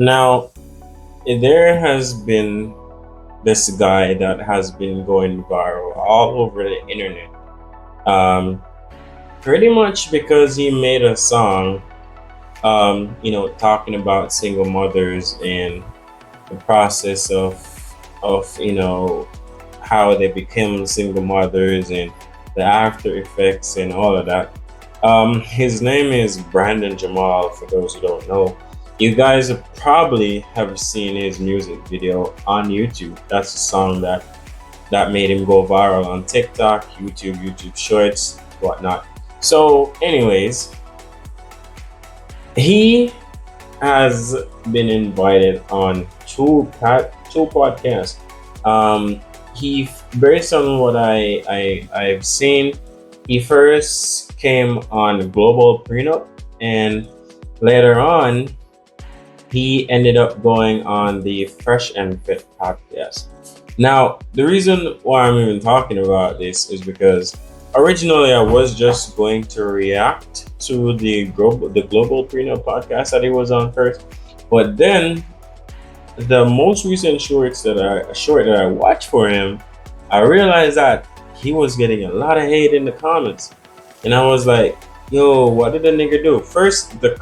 Now, there has been this guy that has been going viral all over the internet. Um, Pretty much because he made a song, talking about single mothers and the process of how they become single mothers and the after effects and all of that. His name is Brandon Jamal. For those who don't know, you guys probably have seen his music video on YouTube. That's a song that made him go viral on TikTok, YouTube Shorts, whatnot. So, anyways, he has been invited on two podcasts. He, based on what I've seen, he first came on Global Prenup, and later on he ended up going on the Fresh and Fit podcast. Now, the reason why I'm even talking about this is because originally I was just going to react to the Global Prenup podcast that he was on first, but then the most recent short that I watched for him, I realized that he was getting a lot of hate in the comments, and I was like, "Yo, what did the nigga do?" First, the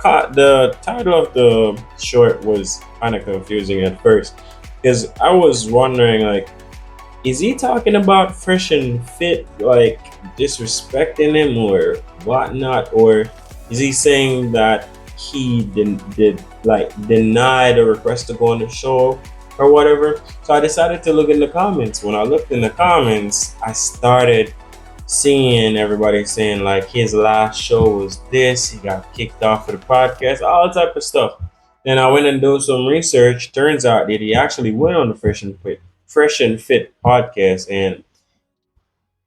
title of the short was kind of confusing at first, because I was wondering, like, is he talking about Fresh and Fit, like disrespecting him or whatnot, or is he saying that he did like deny the request to go on the show or whatever? So I decided to look in the comments. When I looked in the comments, I started seeing everybody saying like his last show was this, he got kicked off of the podcast, all type of stuff. Then I went and do some research. Turns out that he actually went on the Fresh and Fit podcast, and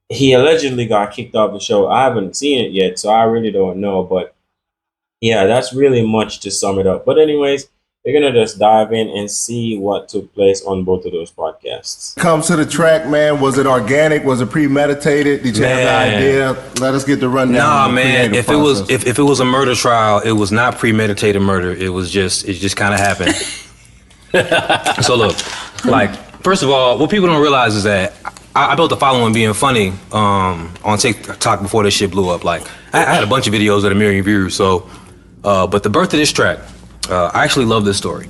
he allegedly got kicked off the show. I haven't seen it yet, so I really don't know. But yeah, that's really much to sum it up. But anyways, we're gonna just dive in and see what took place on both of those podcasts. Comes to the track, man. Was it organic? Was it premeditated? Did you have the idea? Let us get the rundown. Nah, of the man. creative If it was process. if it was a murder trial, it was not premeditated murder. It just kind of happened. So look, like first of all, what people don't realize is that I built a following being funny on TikTok before this shit blew up. Like I had a bunch of videos at 1 million views. So, but the birth of this track, I actually love this story.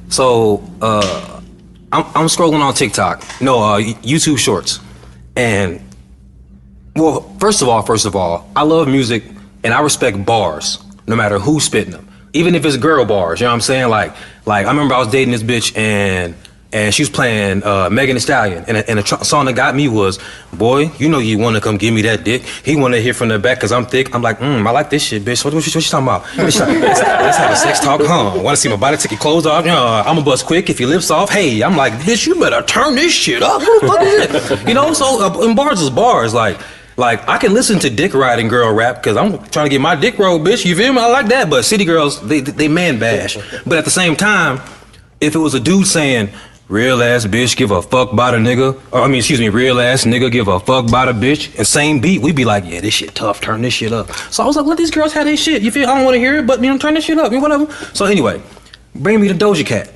So I'm scrolling on TikTok, no YouTube Shorts, and well, first of all, I love music and I respect bars, no matter who's spitting them. Even if it's girl bars, you know what I'm saying? Like I remember I was dating this bitch and she was playing Megan Thee Stallion, and a song that got me was, "Boy, you know you wanna come give me that dick." He wanna hear from the back cause I'm thick. I'm like, I like this shit, bitch. What you talking about? Let's have a sex talk, huh? Wanna see my body, take your clothes off? I'ma bust quick if your lips off. Hey, I'm like, bitch, you better turn this shit up. What the fuck is it? You know, so in bars is bars, like I can listen to dick riding girl rap because I'm trying to get my dick rolled, bitch. You feel me? I like that. But city girls, they man bash. But at the same time, if it was a dude saying, "Real ass bitch give a fuck about a nigga," real ass nigga give a fuck about a bitch, and same beat, we'd be like, yeah, this shit tough, turn this shit up. So I was like, let these girls have their shit. You feel? I don't want to hear it, but turn this shit up, whatever. So anyway, bring me to Doja Cat.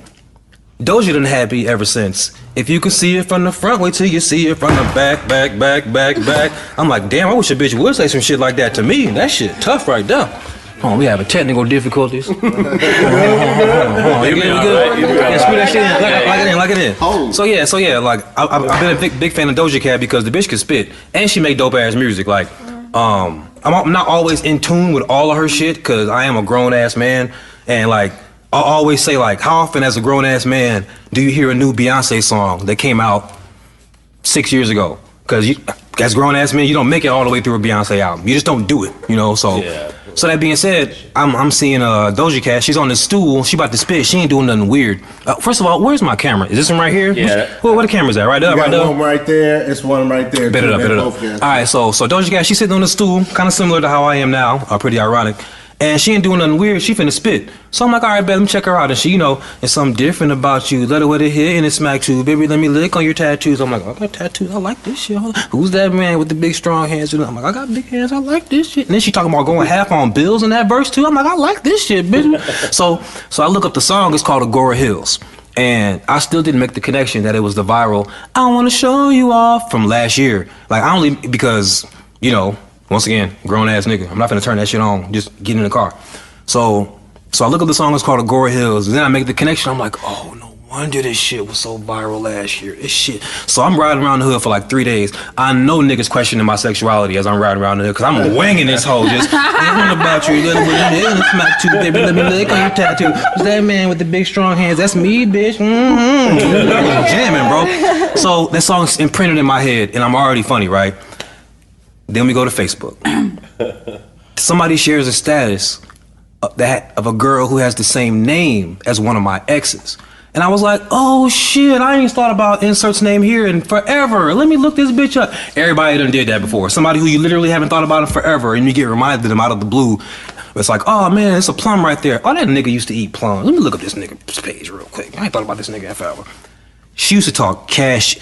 Doja done had me ever since. If you can see it from the front, wait till you see it from the back. I'm like, damn, I wish a bitch would say some shit like that to me. That shit tough right there. Hold on, we having technical difficulties. Hold on. You good? Yeah, screw that shit in. Lock it in. So yeah, like I've been a big fan of Doja Cat because the bitch can spit and she make dope ass music. Like, I'm not always in tune with all of her shit because I am a grown ass man, and like I always say, like, how often as a grown ass man do you hear a new Beyonce song that came out 6 years ago? Because as grown ass men, you don't make it all the way through a Beyonce album. You just don't do it, So. Yeah. So that being said, I'm seeing Doja Cat. She's on the stool. She about to spit. She ain't doing nothing weird. First of all, where's my camera? Is this one right here? Yeah. Where the camera's at? Right up, You right got up. one right there. It's one right there. Bet it up. All right, so Doja Cat, she's sitting on the stool, kind of similar to how I am now. Pretty ironic. And she ain't doing nothing weird. She finna spit. So I'm like, all right, bet, let me check her out. And she, you know, it's something different about you. Let her with a hit and it smack too. Baby, let me lick on your tattoos. I'm like, I got tattoos. I like this shit. Who's that man with the big strong hands? And I'm like, I got big hands. I like this shit. And then she talking about going half on bills in that verse too. I'm like, I like this shit, bitch. So I look up the song. It's called Agora Hills. And I still didn't make the connection that it was the viral I want to show you off from last year. Like, I only, because, you know, once again, grown ass nigga. I'm not gonna turn that shit on. Just get in the car. So I look up the song. It's called Agora Hills. And then I make the connection. I'm like, oh, no wonder this shit was so viral last year. This shit. So I'm riding around the hood for like 3 days. I know niggas questioning my sexuality as I'm riding around the hood because I'm wanging this hoe. Just, what about you? Let smack too, baby. Let me lick on your tattoo. Who's that man with the big strong hands? That's me, bitch. Mm-hmm. Jamming, bro. So that song's imprinted in my head, and I'm already funny, right? Then we go to Facebook. Somebody shares a status of a girl who has the same name as one of my exes. And I was like, oh shit, I ain't thought about insert's name here in forever. Let me look this bitch up. Everybody done did that before. Somebody who you literally haven't thought about in forever, and you get reminded of them out of the blue. It's like, oh man, it's a plum right there. Oh, that nigga used to eat plums. Let me look up this nigga's page real quick. I ain't thought about this nigga in forever. She used to talk cash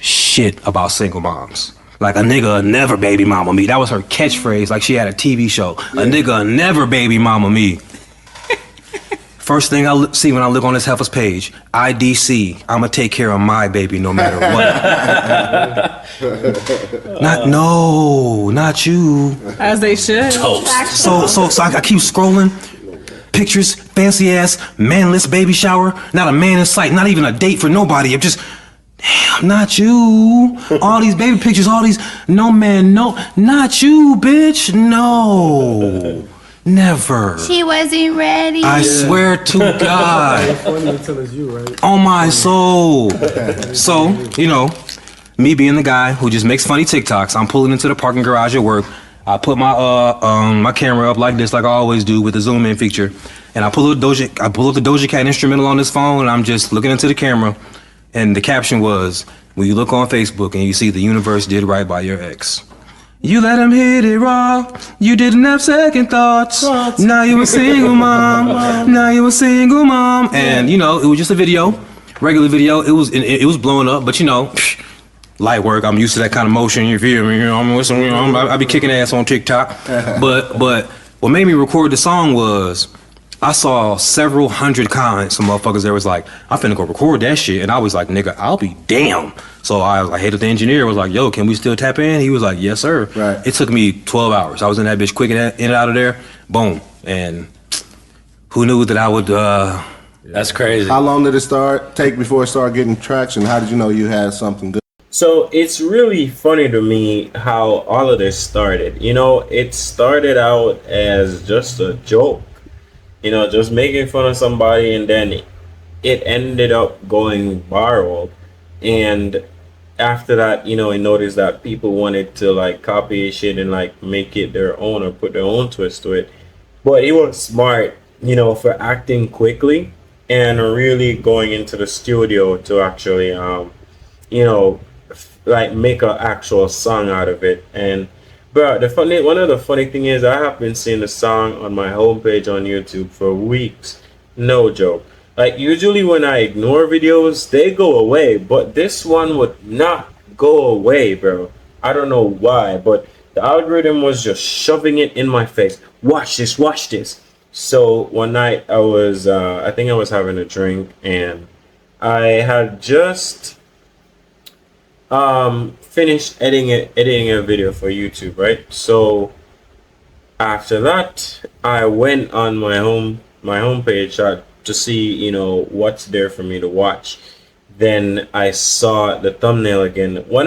shit about single moms. Like, a nigga never baby mama me. That was her catchphrase, like she had a TV show. A nigga never baby mama me. First thing I see when I look on this heifer's page, IDC, I'ma take care of my baby no matter what. Not you. As they should. So I keep scrolling. Pictures, fancy ass, manless baby shower, not a man in sight, not even a date for nobody. I'm just, damn, not you. All these baby pictures, all these, no man, no, not you, bitch, no. Never. She wasn't ready. I swear to God. Funny until it's you, right? On my soul. So, you know, me being the guy who just makes funny TikToks, I'm pulling into the parking garage at work. I put my my camera up like this, like I always do with the zoom in feature, and I pull up the Doja Cat instrumental on this phone, and I'm just looking into the camera, and the caption was, when you look on Facebook and you see the universe did right by your ex. You let him hit it raw. You didn't have second thoughts. Now you a single mom. And you know, it was just a video, regular video. It was blowing up, but you know, light work. I'm used to that kind of motion. You feel me? You know, I be kicking ass on TikTok. But what made me record the song was I saw several hundred comments from motherfuckers that was like, I'm finna go record that shit. And I was like, nigga, I'll be damn. So I was like, hey, the engineer was like, yo, can we still tap in? He was like, yes, sir. Right. It took me 12 hours. I was in that bitch quick in and out of there. Boom. And who knew that I would... That's crazy. How long did it take before it started getting traction? How did you know you had something good? So it's really funny to me how all of this started. You know, it started out as just a joke. You know, just making fun of somebody, and then it ended up going viral. And after that, you know, I noticed that people wanted to like copy shit and like make it their own or put their own twist to it. But he was smart, you know, for acting quickly and really going into the studio to actually, you know, like make an actual song out of it. And bro, one of the funny thing is I have been seeing the song on my homepage on YouTube for weeks. No joke. Like, usually when I ignore videos, they go away, but this one would not go away, bro. I don't know why, but the algorithm was just shoving it in my face. Watch this, watch this. So one night I was, I think I was having a drink, and I had just finished editing a video for YouTube, right? So after that, I went on my homepage to see, you know, what's there for me to watch. Then I saw the thumbnail again. When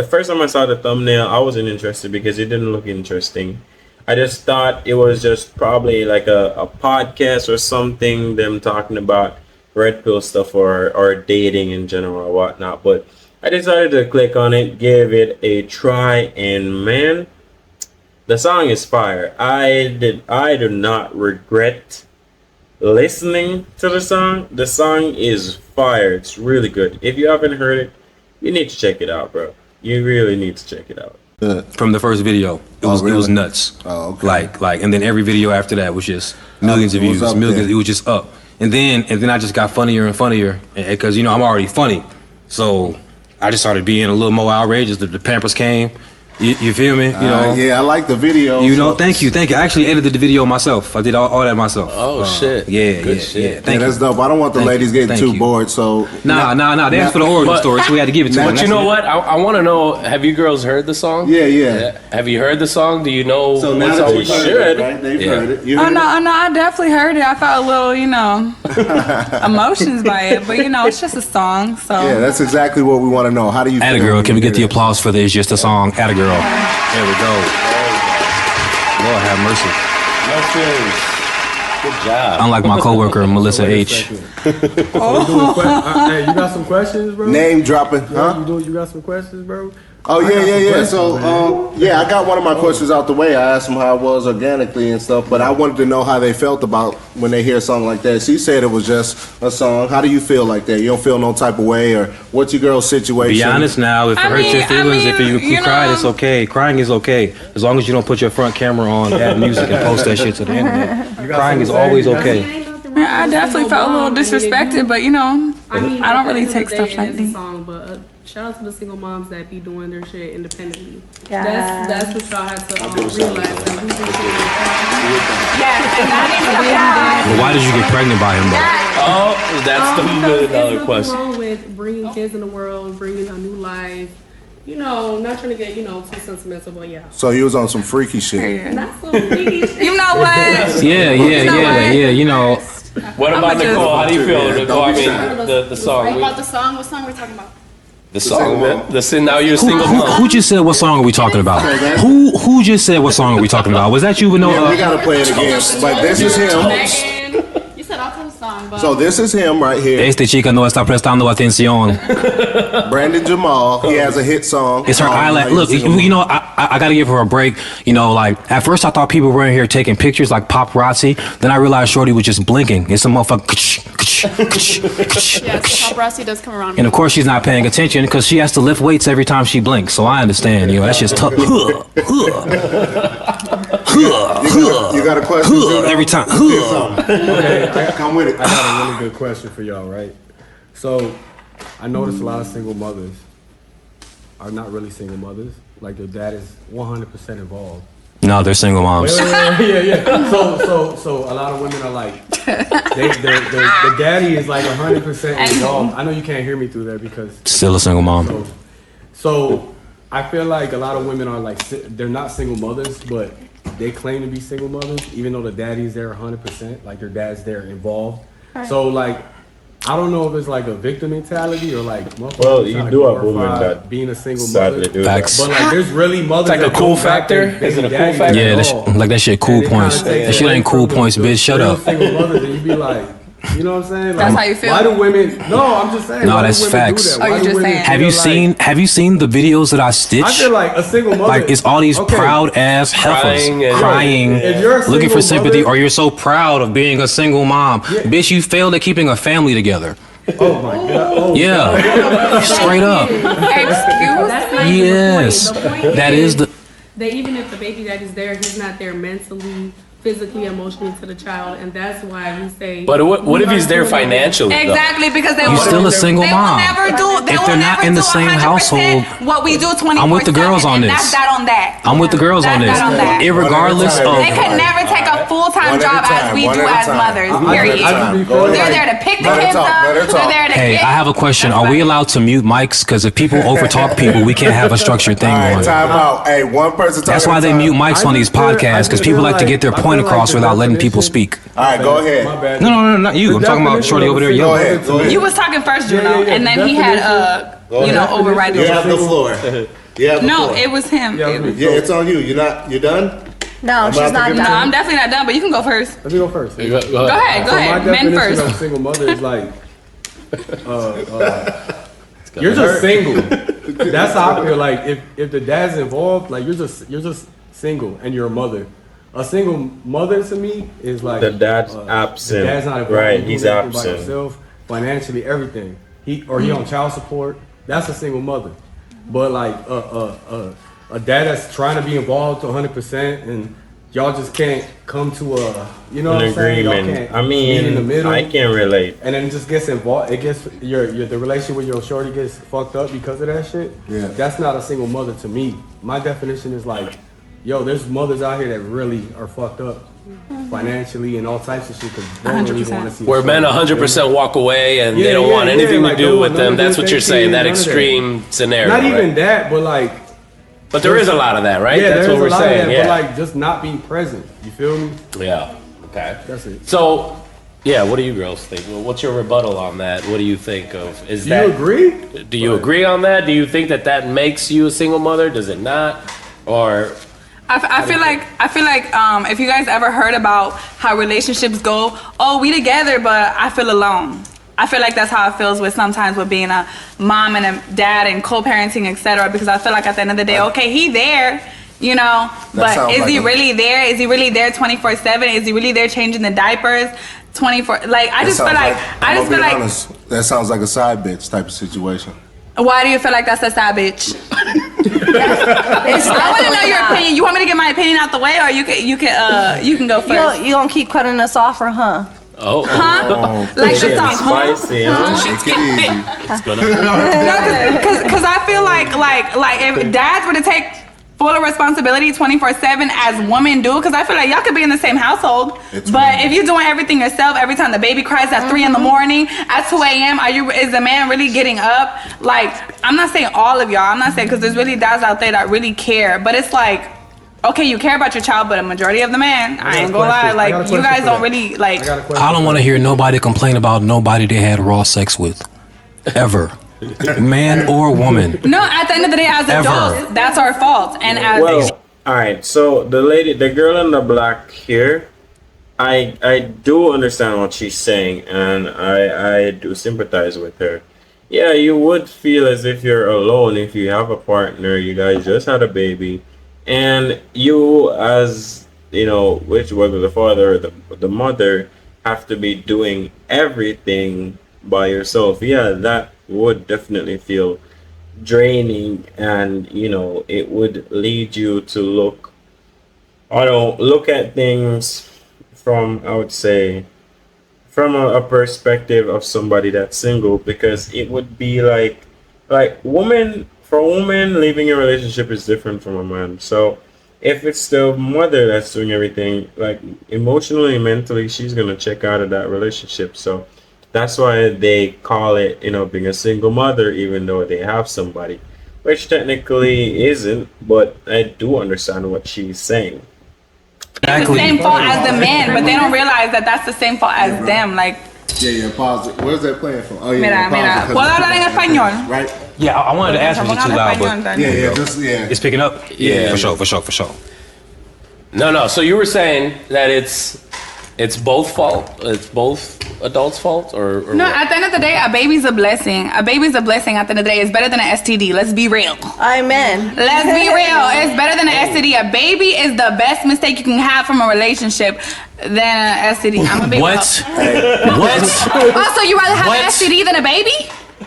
first time I saw the thumbnail, I wasn't interested because it didn't look interesting. I just thought it was just probably like a podcast or something, them talking about red pill stuff or dating in general or whatnot. But I decided to click on it, give it a try, and man, the song is fire. I do not regret listening to the song. The song is fire. It's really good. If you haven't heard it, you need to check it out, bro. You really need to check it out. from the first video. It was really? nuts. Oh, okay. Like, and then every video after that was just millions of it was views. up Millions. there. It was just up. And then I just got funnier and funnier because I'm already funny, so I just started being a little more outrageous. The Pampers came. You feel me? Yeah, I like the video. Thank you. I actually edited the video myself. I did all that myself. Oh shit. Yeah, Good yeah, shit. yeah. Thank you. That's dope. I don't want the Thank ladies you. getting Thank too you. bored, so Nah. They asked for the origin story, so we had to give it to them. But you know what? I want to know. Have you girls heard the song? Yeah. Have you heard the song? Do you know So what now song that we you've heard should? it, right? They've Yeah. heard it. You Oh heard no, it? no, I definitely heard it. I felt a little, emotions by it, but it's just a song. So Yeah, that's exactly what we want to know. How do you feel? Atta girl, when can we you get the hear that? applause for this? Just a song. Atta girl. There we go. Lord have mercy. No feelings. Good job. Unlike my coworker, Melissa H. Hey, you got some questions, bro? Name dropping, huh? You got some questions, bro? Oh I got some yeah. questions, So I got one of my questions out the way. I asked them how it was organically and stuff, but I wanted to know how they felt about when they hear a song like that. She said it was just a song. How do you feel like that? You don't feel no type of way, or what's your girl's situation? Be honest now. If it hurts your feelings, if you cried, it's okay. Crying is okay. As long as you don't put your front camera on, add music, and post that shit to the internet. Crying is always okay. I definitely felt a little disrespected, but I don't really take stuff lightly. But shout out to the single moms that be doing their shit independently. Yeah. That's what y'all have to realize. That we do shit But why did you get pregnant by him though? Oh, that's the $1 million There's question. nothing wrong with bringing kids in the world, bringing a new life. Not trying to get too sentimental, but yeah. So you was on some freaky shit. Not so freaky shit. You know what? Yeah. What about just- Nicole? How do you feel? Yeah, Nicole, I don't be mean, the song. About the song, what song we're talking about? The song. Single mom. Now you're a single mom. Who just said what song are we talking about? Who just said what song are we talking about? Was that you, Yeah, we Vanilla? gotta play it again. But this is him. Megan. You said I'll tell the song, but So this is him right here, Este chica no está prestando atención. Brandon Jamal. He has a hit song. It's her called eyelash. How You Look, Single Mom. I gotta give her a break. Like at first I thought people were in here taking pictures like paparazzi. Then I realized Shorty was just blinking. It's a motherfucker. yeah, so paparazzi does come around. And of course she's not paying attention because she has to lift weights every time she blinks. So I understand. That's just tough. You got a question? Juno? Every time. Okay, Come with it. I got a really good question for y'all, right? So, I notice a lot of single mothers are not really single mothers. Like their dad is 100% involved. No, they're single moms. Yeah. So a lot of women are like, the daddy is like 100% involved. I know you can't hear me through there because. Still a single mom. So I feel like a lot of women are like, they're not single mothers, but they claim to be single mothers, even though the daddy's there 100%, like their dad's there involved. So like, I don't know if it's like a victim mentality or like, Well, you do have women that being a single sadly mother. do Facts. that. But like, there's really mothers. It's like a that cool don't back their factor? Is it a baby cool daddies factor? at Yeah, all. like that shit cool And it kinda points. takes That shit away ain't cool from points, the bitch. Shut real up. Single mothers, and you be like, you know what I'm saying? Like, That's how you feel? Why do women? No, I'm just saying. No, why do that's women facts. Do that? Oh, you're Why do just women saying. feel Have you seen the videos that I stitch? I feel like a single mother. Like it's all these Okay. proud ass heifers Crying and- crying, If you're a looking for single sympathy, mother- or you're so proud of being a single mom. Bitch, you failed at keeping a family together. Oh my god. Oh, Yeah, straight up. Excuse That's not Yes, even the point. The point that is the. that even if the baby daddy's there, he's not there mentally, physically, emotionally to the child, and that's why we say. But what if he's there financially? though? Exactly, because they You will, still a single they mom. will never do. They If will they're not never in the do same 100% household, what we do 24/7. I'm with the girls on and this. That's that on that. I'm with the girls on this. That's that on that. Irregardless One at a of. They can never take a full-time One at a job as time, we one do at a as time. mothers. One at a Period. time. Go ahead. They're there to pick the Let her kids talk, up. let her They're talk. there to Hey, get. I have a question. Are we allowed to mute mics? Because if people overtalk people, we can't have a structured thing All right, going. time out. Hey, one person talking. That's why at a they time. mute mics on these podcasts, because people like to get their point across without letting people speak. All right, go ahead. My bad. No, not you. I'm talking about Shorty over there. Go Yo, ahead. Go ahead. You was talking first, Juno, yeah, and then he had overriding. You have the floor. You have the No, floor. it was him. Yeah, It was- Yeah, it's on you. You done? No, she's about to not give No, it done. I'm definitely not done, but you can go first. Let me go first. Go ahead. Go ahead, go So my ahead. Men definition first. of single mother is like, you're just single. That's how I feel. Like if the dad's involved, like you're just single and you're a mother. A single mother to me is like The dad's the absent. dad's not involved. Right, He's he's doing everything by absent. himself, financially, everything. He on child support. That's a single mother. But like a dad that's trying to be involved to 100%, and y'all just can't come to a, you know An what I'm saying? Y'all agreement. can't I meet in the mean, middle. I can relate. And then it just gets involved. It gets the relationship with your shorty gets fucked up because of that shit. Yeah. That's not a single mother to me. My definition is like, yo, there's mothers out here that really are fucked up financially and all types of shit because they don't really 100%. want to see. Where men 100% walk away and they don't want anything to do with them. That's what you're saying. That extreme scenario. Not even right? that, but like. But there is a lot of that, right? Yeah, That's there's what we're a lot saying. of that, Yeah. but like just not being present. You feel me? Yeah. Okay. That's it. So, yeah, what do you girls think? Well, what's your rebuttal on that? What do you think of? Is Do that you agree? Do you agree on that? Do you think that that makes you a single mother? Does it not? Or I feel like if you guys ever heard about how relationships go, oh, we together, but I feel alone. I feel like that's how it feels with sometimes with being a mom and a dad and co-parenting, etc. Because I feel like at the end of the day, okay, he there, you know, but sounds is like he a- really there? Is he really there 24/7? Is he really there changing the diapers 24? Like I just feel like that sounds like a side bitch type of situation. Why do you feel like that's a sad bitch? I want to know your opinion. You want me to get my opinion out the way, or you can go first? You gonna keep cutting us off, or huh? oh, Huh? Like Shit, the song, huh? spicy, huh? Take it easy. it's gonna. Because I feel like if dads were to take full responsibility 24/7 as women do, because I feel like y'all could be in the same household, It's but weird. if you're doing everything yourself, every time the baby cries at 3 in the morning, at 2 a.m., is the man really getting up? Like, I'm not saying all of y'all, I'm not saying, because there's really dads out there that really care, but it's like, okay, you care about your child, but a majority of the man, I ain't gonna lie, like, you guys don't really, like, I don't want to hear nobody complain about nobody they had raw sex with, ever, man or woman. no, at the end of the day, as Ever. adults, that's our fault, and as Well, all right. So the girl in the black here, I do understand what she's saying, and I do sympathize with her. Yeah, you would feel as if you're alone if you have a partner. You guys just had a baby, and you, as you know, whether the father or the mother, have to be doing everything by yourself. Yeah, that would definitely feel draining, and you know it would lead you to look at things from, I would say, from a perspective of somebody that's single, because it would be like for a woman, leaving a relationship is different from a man. So if it's the mother that's doing everything, like emotionally, mentally, she's gonna check out of that relationship. So that's why they call it, you know, being a single mother, even though they have somebody, which technically isn't. But I do understand what she's saying. it's the same fault as the man, but they don't realize that that's the same fault as them. Like, Yeah, pause it. Where's that playing from? Oh, yeah. Mira, pause mira. it 'cause ¿Puedo it's- hablar en español? Right? Yeah, I wanted to ask you too loud, but Yeah. it's picking up. Yeah. for sure. No. So you were saying that it's both fault. It's both adults' fault, or no, what? at the end of the day, a baby's a blessing. A baby's a blessing at the end of the day. It's better than an STD. Let's be real. Amen. Let's be real. It's better than an STD. A baby is the best mistake you can have from a relationship than an STD. I'm gonna be What? What? real. Also, you rather have What? an STD than a baby?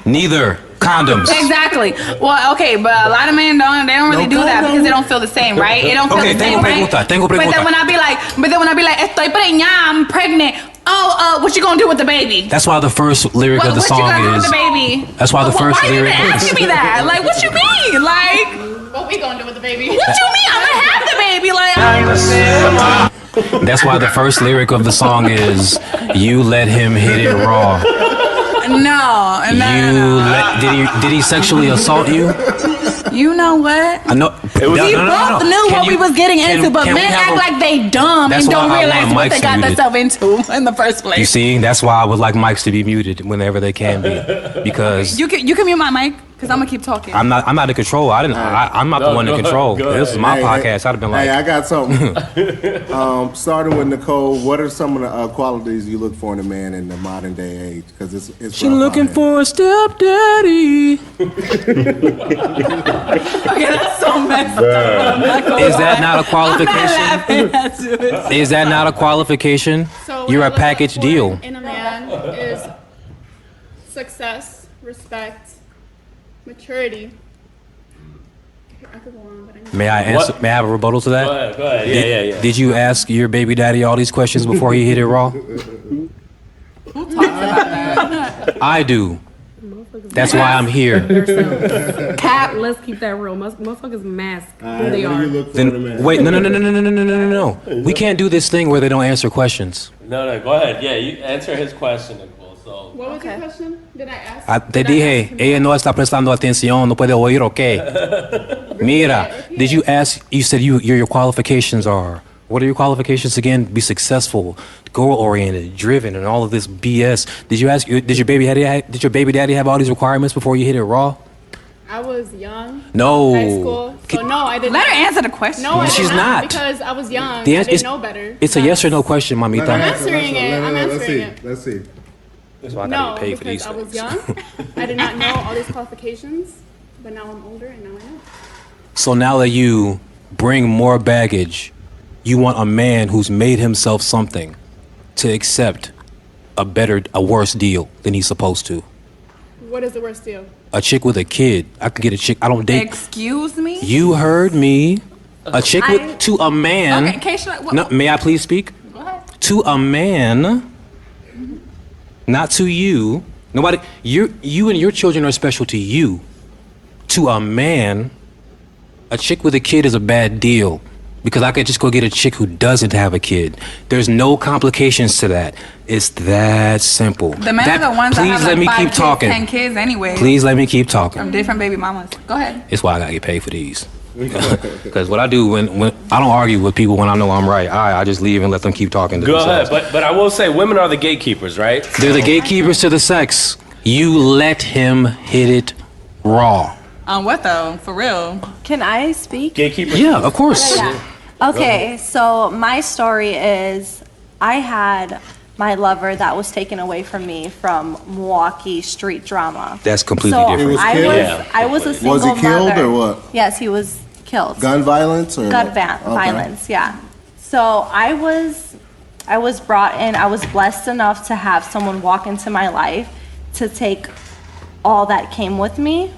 Neither. Condoms. Exactly. Well, okay, but a lot of men don't really do that because they don't feel the same, right? It don't feel Okay, the same, right? tengo But pregunta. then when I be like, estoy preñada, I'm pregnant. Oh, what you gonna do with the baby? That's why the first lyric of the What you song gonna do with is. the baby? That's why the Well, first why you lyric even is. asking me that? Like, what you mean? Like, What we gonna do with the baby? what you mean? I'm gonna have the baby. Like, That's why the first lyric of the song is, "You let him hit it raw." no. Did he sexually assault you? You know what? I know. We both knew what we was getting into, but men act like they dumb That's and don't why I realize want what they mics got muted. themselves into in the first place. You see, that's why I would like mics to be muted whenever they can be, because You can mute my mic because I'm gonna keep talking. I'm not in control. I'm not the one in control. This is my podcast. I'd have been like, Hey, I got something. Starting with Nicole, what are some of the qualities you look for in a man in the modern day age? Because it's she rough looking out for a stepdaddy. Okay, that's so messed up. I'm not gonna Is that lie. not a qualification? I'm not laughing at it. Is that not a qualification? So You're what I a look package for deal. in a man is success, respect, maturity, I could go on, but I need May I answer? What? May I have a rebuttal to that? Go ahead, go ahead. Yeah. Did you ask your baby daddy all these questions before he hit it raw? Who talks about that? I do. That's why I'm here. Pat, let's keep that real. Motherfuckers mask who they are. Then wait, no. We can't do this thing where they don't answer questions. No, go ahead. Yeah, you answer his question, Nicole. So. What was your question? Did I ask? Te Did I dije, ask him ella no está prestando atención, no puede oír, okay? Mira, did you ask? You said your qualifications are. What are your qualifications again? Be successful, goal-oriented, driven, and all of this BS. Did you ask? Did your baby daddy have all these requirements before you hit it raw? I was young. No. High school. So no, I didn't. Let her answer the question. No, I She's did not. because I was young. The I answer didn't is- know better. It's a yes or no question, mamita. I'm answering it. I'm answering it. Let's see. That's why I No, gotta get paid for because these I was things. young. I did not know all these qualifications, but now I'm older and now I know. So now that you bring more baggage, you want a man who's made himself something to accept a worse deal than he's supposed to. What is the worst deal? A chick with a kid. I can get a chick. I don't date. Excuse me? You heard me. A chick with to a man. Okay, Keisha, what- No, may I please speak? Go ahead. To a man, not to you. Nobody. You and your children are special to you. To a man, a chick with a kid is a bad deal. Because I could just go get a chick who doesn't have a kid. There's no complications to that. It's that simple. The men are the ones that please have let like me 5 keep kids, talking. 10 kids anyway. Please let me keep talking. From different baby mamas. Go ahead. It's why I gotta get paid for these. Because what I do when I don't argue with people when I know I'm right. I just leave and let them keep talking to Go ahead, themselves. but I will say, women are the gatekeepers, right? They're the gatekeepers to the sex. You let him hit it raw. On what though? For real? Can I speak? Gatekeepers. Yeah, of course. Yeah. Okay, so my story is I had my lover that was taken away from me from Milwaukee street drama. That's completely So different. was I killed? was Yeah. I was a single Was he killed mother. or what? Yes, he was killed. Gun violence or Gun what? Okay. violence, yeah. So I was brought in, I was blessed enough to have someone walk into my life to take all that came with me,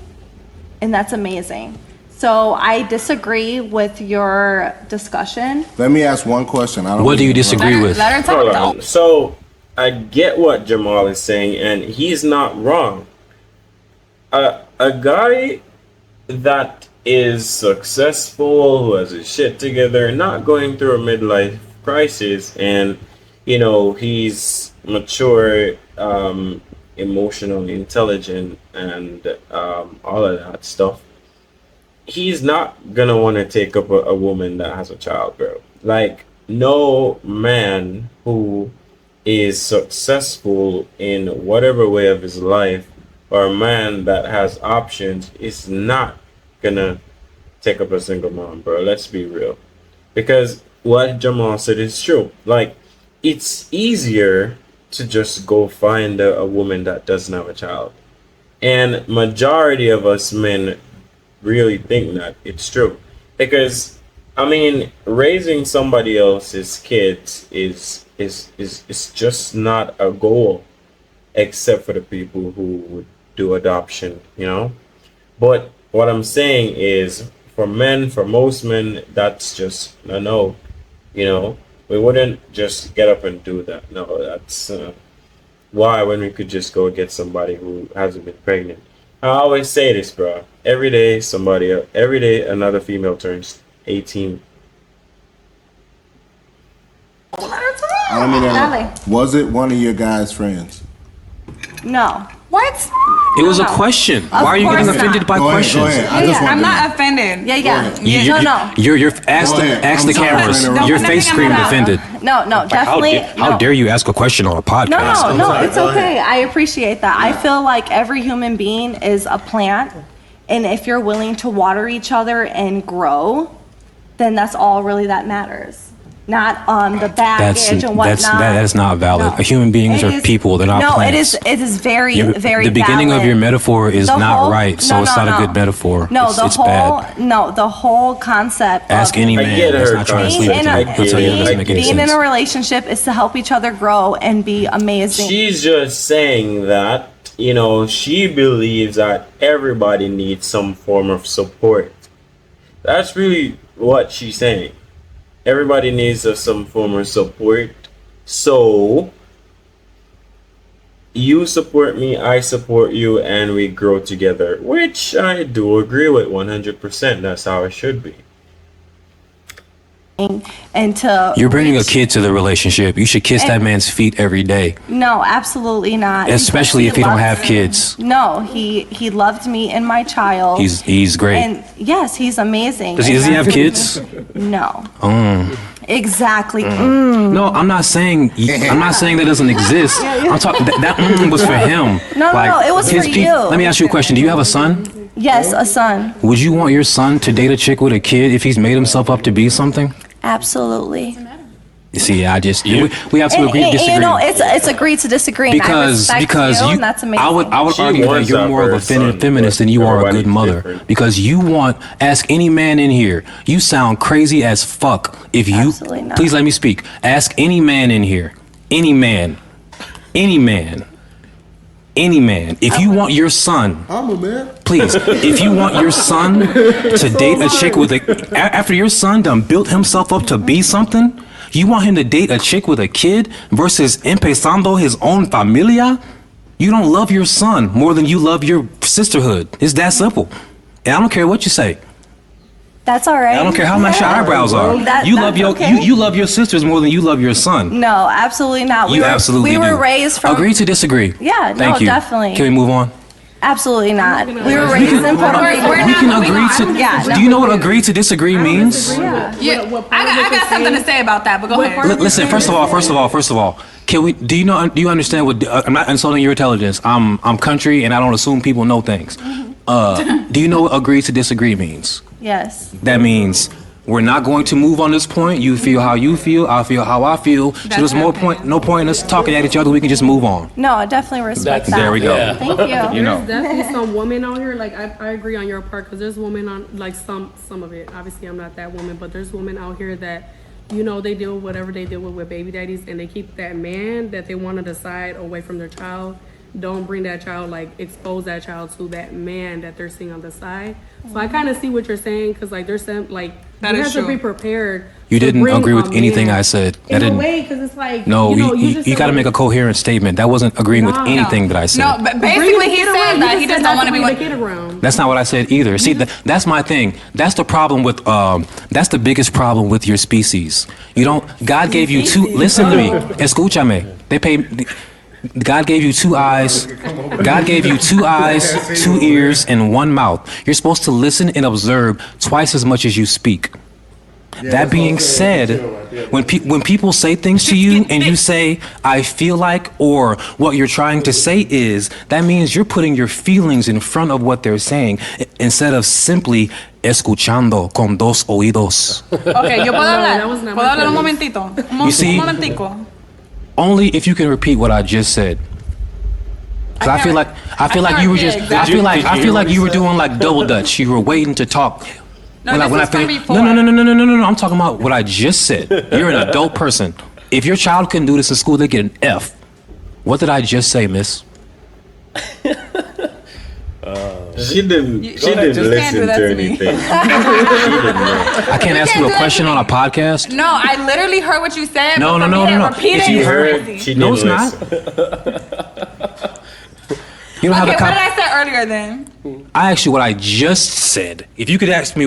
and that's amazing. So I disagree with your discussion. Let me ask one question. I don't What do you mean to disagree interrupt. with? Let her Hold talk on. though. So I get what Jamal is saying, and he's not wrong. A guy that is successful, who has his shit together, not going through a midlife crisis, and he's mature, emotionally intelligent, and all of that stuff. He's not gonna want to take up a woman that has a child, bro. Like, no man who is successful in whatever way of his life, or a man that has options, is not gonna take up a single mom, bro. Let's be real. Because what Jamal said is true. Like, it's easier to just go find a woman that doesn't have a child. And majority of us men really think that it's true. Because, I mean, raising somebody else's kids is just not a goal, except for the people who would do adoption, But what I'm saying is, for most men, that's just a no. We wouldn't just get up and do that. No, that's why, when we could just go get somebody who hasn't been pregnant. I always say this, bro. Every day another female turns 18. I mean, Natalie. was it one of your guys' friends? No. What? It was a No. question. Why are you course getting not. offended by Go ahead, questions? go ahead. I Yeah, just yeah. wanted I'm to know. not offended. Yeah, yeah. You, No. You're ask Go ahead. the I'm sorry cameras. for interrupting. Your Don't face put screamed anything in my offended. No, definitely. How dare you ask a question on a podcast? No, it's Go ahead. okay. I appreciate that. I feel like every human being is a plant, and if you're willing to water each other and grow, then that's all really that matters. Not the baggage and whatnot. That is not valid. No. Human beings It are is- people. They're not no, plants. it is very, Your- very the beginning of valid. your metaphor is The not whole- right, so no, it's no, not a no. good metaphor. No, it's bad. the whole concept Ask of any I man get that's her not trying to concept. sleep being with in you. a, He'll tell you it doesn't make any being in sense. a relationship is to help each other grow and be amazing. She's just saying that, she believes that everybody needs some form of support. That's really what she's saying. Everybody needs some form of support. So you support me, I support you, and we grow together, which I do agree with 100%. That's how it should be. And to You're bringing a kid to the relationship. You should kiss that man's feet every day, no, absolutely not. especially Because if you don't loved have me. kids. No, he loved me and my child. He's great. And yes, he's amazing. Does he have kids? No. Mm. Exactly. No, I'm not saying that doesn't exist. I'm talking that was for him. No, it was his for pe- you. Let me ask you a question. Do you have a son? Yes, a son. Would you want your son to date a chick with a kid if he's made himself up to be something? Absolutely. You see, we have to And, agree to disagree. you know, it's agreed to disagree. And I respect you, and that's amazing. I would She argue that wants you're that more for of a her son, feminist but than you are a good everybody's mother. different. Because ask any man in here, you sound crazy as fuck. If you, Absolutely not. please let me speak. Ask any man in here, any man, if you want your son, I'm a man. please, if you want your son to date a chick with after your son done built himself up to be something, you want him to date a chick with a kid versus empezando his own familia? You don't love your son more than you love your sisterhood. It's that simple. And I don't care what you say. That's all right. I don't care how nice your eyebrows are. You love your sisters more than you love your son. No, absolutely not. You absolutely We were do. raised from. Agree to disagree. Yeah, no, Thank you. definitely. Can we move on? Absolutely not. We were raised in Puerto Rico. We can agree to. Yeah, Do you know what agree to disagree means? Yeah, I got something to say about that, but go ahead. Listen, first of all, do you understand what, I'm not insulting your intelligence. I'm country and I don't assume people know things. Do you know what agree to disagree means? Yes. That means we're not going to move on this point. You feel how you feel, I feel how I feel. So there's no point in us talking at each other. We can just move on. No, I definitely respect that. There we go. Thank you. You know. There's definitely some women out here, like I agree on your part, because there's women on, like some of it. Obviously, I'm not that woman, but there's women out here that, you know, they deal with whatever they deal with baby daddies, and they keep that man that they want to decide away from their child. Don't bring that child, like expose that child to that man that they're seeing on the side. So I kind of see what you're saying, because like there's some, like, That you is have to true. be prepared. You to didn't bring agree with a anything man. I said. That In a didn't. way, because it's like, No, you know, you just got to said, make a coherent statement. That wasn't agreeing with anything that I said. No, but bring the basically he kid said around. that You he just does said not want to be bring with. the kid around. That's not what I said either. See, that's my thing. That's the problem with, that's the biggest problem with your species. God gave you two, listen to me, escúchame. God gave you two eyes. God gave you 2 eyes, 2 ears, and 1 mouth. You're supposed to listen and observe twice as much as you speak. That being said, when people say things to you and you say, I feel like, or what you're trying to say is, that means you're putting your feelings in front of what they're saying instead of simply escuchando con dos oídos. Okay, yo puedo hablar. that was not Puedo my hablar un feelings. momentito. You see? Un momentico. Only if you can repeat what I just said. 'Cause I feel like you were just. I feel like you were doing like double dutch. You were waiting to talk. No, this was from before. No. I'm talking about what I just said. You're an adult person. If your child couldn't do this in school, they get an F. What did I just say, miss? She didn't can't do listen that to to me. anything. She didn't know. I can't ask you a question on a podcast. No, I literally heard what you said. No. but for me to repeat If it you is heard- crazy. She No, didn't it's not. listen. You don't Okay, have what the did I say earlier then? I asked you what I just said. If you could ask me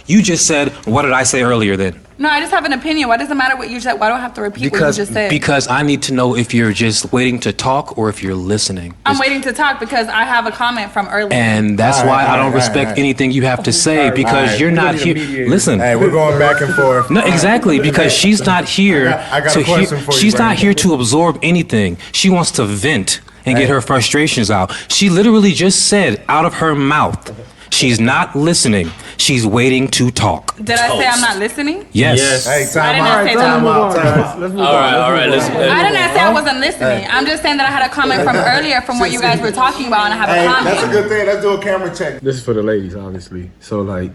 you just said, what did I say earlier then? No, I just have an opinion. Why does it matter what you said? Why do I have to repeat what you just said? Because I need to know if you're just waiting to talk or if you're listening. I'm waiting to talk because I have a comment from earlier. And that's why I don't respect anything you have to say because you're not here. Listen. Hey, we're going back and forth. No, exactly, because she's not here I got a to question for you, she's not Brandon. here to absorb anything. She wants to vent and get her frustrations out. She literally just said out of her mouth, she's not listening. She's waiting to talk. Did I say I'm not listening? Yes. Hey, I time did out. not say Time that. out. Time out. Let's move All on. right. Let's. I did not say I wasn't listening. I'm just saying that I had a comment from earlier from what you guys were talking about and I have Hey, a that's a comment. good thing. Let's do a camera check. This is for the ladies, obviously. So like,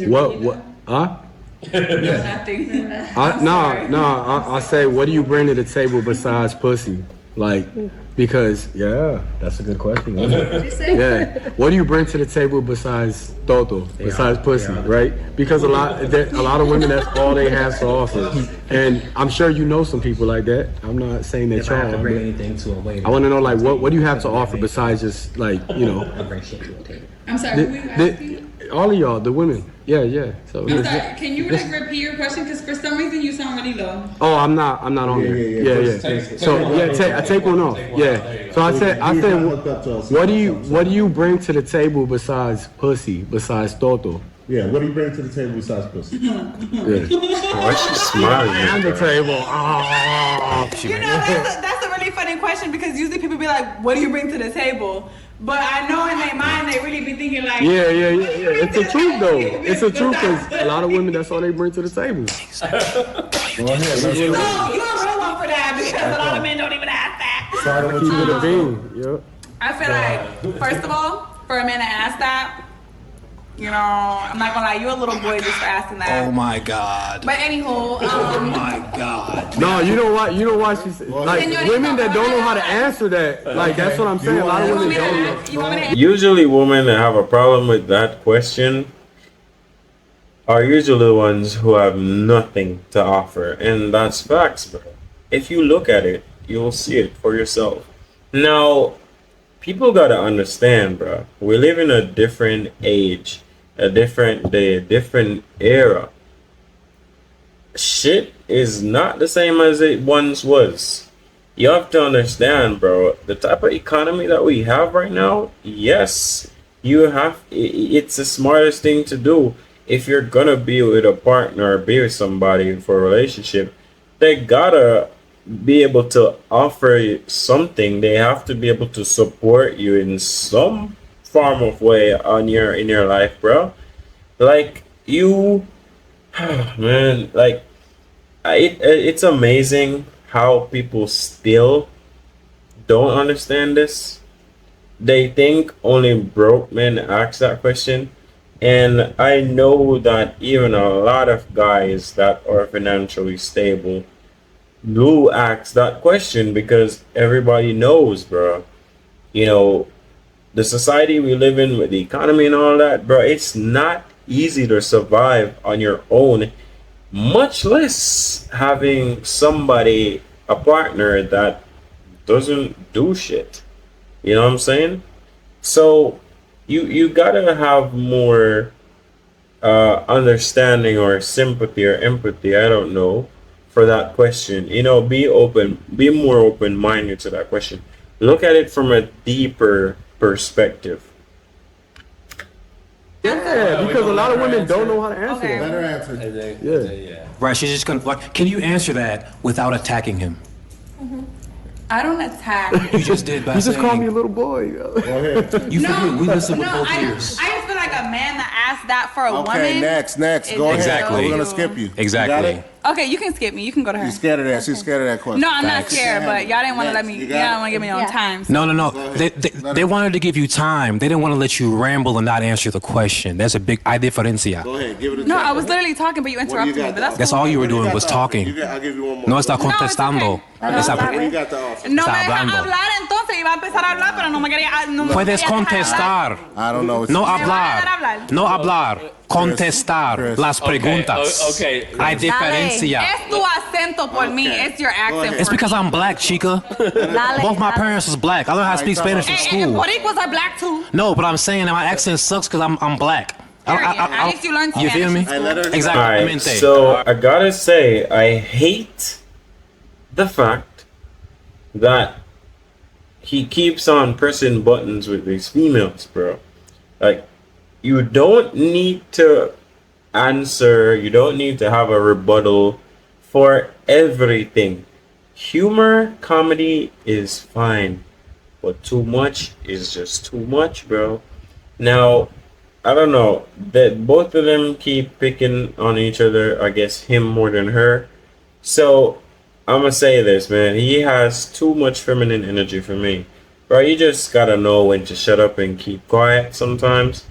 what? Huh? I say, what do you bring to the table besides pussy? Like, because that's a good question. Yeah, what do you bring to the table besides toto, besides pussy, right? Because a lot of women, that's all they have to offer. And I'm sure you know some people like that. I'm not saying that y'all. bring anything to a waiter. I want to know, like, what do you have to offer besides just, like, you know? bring shit to a table. I'm sorry, who are you asking? All of y'all, the women. Yeah. So. I'm sorry, can you like repeat your question? Because for some reason you sound really low. Oh, I'm not on there. Yeah. So I take one off. Yeah. So I said, what do you bring to the table besides pussy, besides toto? Yeah, what do you bring to the table besides pussy? Yeah. Why is she smiling? On the table. You know, that's a really funny question because usually people be like, what do you bring to the table? But I know in their mind they really be thinking like, Yeah. It's the truth though. It's the truth because a lot of women, that's all they bring to the table. Go ahead. no, you're a real one for that because a lot of men don't even ask that. Keep it a bean. Yep. I feel like, first of all, for a man to ask that, you know, I'm not gonna lie, you're a little boy just for asking that. Oh my God. But anywho, Oh my God. No, you know what she said. Like women that don't know how to answer that. Like that's what I'm saying. A lot of women don't know. you want me to Usually, women that have a problem with that question are usually the ones who have nothing to offer, and that's facts, bro. If you look at it, you'll see it for yourself. Now, people gotta understand, bro. We live in a different age, a different day, a different era. Shit is not the same as it once was. You have to understand, bro, the type of economy that we have right now, yes, it's the smartest thing to do. If you're gonna be with a partner or be with somebody for a relationship, they gotta be able to offer you something. They have to be able to support you in some form of way in your life, bro. Like you, man, like it's amazing how people still don't understand this. They think only broke men ask that question. And I know that even a lot of guys that are financially stable do ask that question because everybody knows, bro. You know, the society we live in with the economy and all that, bro, it's not easy to survive on your own, much less having somebody, a partner that doesn't do shit. You know what I'm saying? So you gotta have more understanding or sympathy or empathy, I don't know, for that question. You know, be more open-minded to that question. Look at it from a deeper perspective. Yeah, because a lot of women don't know how to answer Okay. that. Better answer. Yeah. Right, she's just gonna like. Can you answer that without attacking him? I don't attack. You just did by You just saying. called me a little boy. Go ahead. You forget we listen with no, both I ears. just feel like a man that asked that for a Okay, woman. next. Go ahead. Exactly. We're gonna skip you. You got Exactly. it? Okay, you can skip me. You can go to her. You scared of that? She's scared of that question. No, I'm not Facts. scared, but y'all didn't want to let me. You Y'all got it? don't want to give me on Yeah. time. So. No. ahead. They wanted to give you time. They didn't want to let you ramble and not answer the question. That's a big I diferencia. Go ahead. Give it a No, try. I was literally talking, but you What do interrupted you me. got But that's to That's cool. all you were What do doing got was to offer? talking. I'll give you one more. No está No, it's contestando. okay. Está- What do you got to offer? No Está me dejan hablando. hablar, entonces iba a empezar a hablar, pero no me quería. No me Puedes quería dejar contestar. hablar. I don't know. No van a dejar hablar. hablar? No hablar. Contestar Chris. las preguntas. Okay. Hay diferencia. Es tu acento por mí. Okay. It's your accent. ahead. It's for because me. I'm black, chica. Dale, Both my dale. parents was black. I learned how to speak Spanish in And school. Boricuas are black too. No, but I'm saying that my accent sucks because I'm black. At least you learned You Spanish feel me? in school. let her. Alright, Exactamente. so I gotta say, I hate the fact that he keeps on pressing buttons with these females, bro. Like, you don't need to answer, you don't need to have a rebuttal for everything. Humor, comedy is fine, but too much is just too much, bro. Now, I don't know that both of them keep picking on each other. I guess him more than her. So I'm gonna say this, man. He has too much feminine energy for me, bro. You just gotta know when to shut up and keep quiet. Sometimes,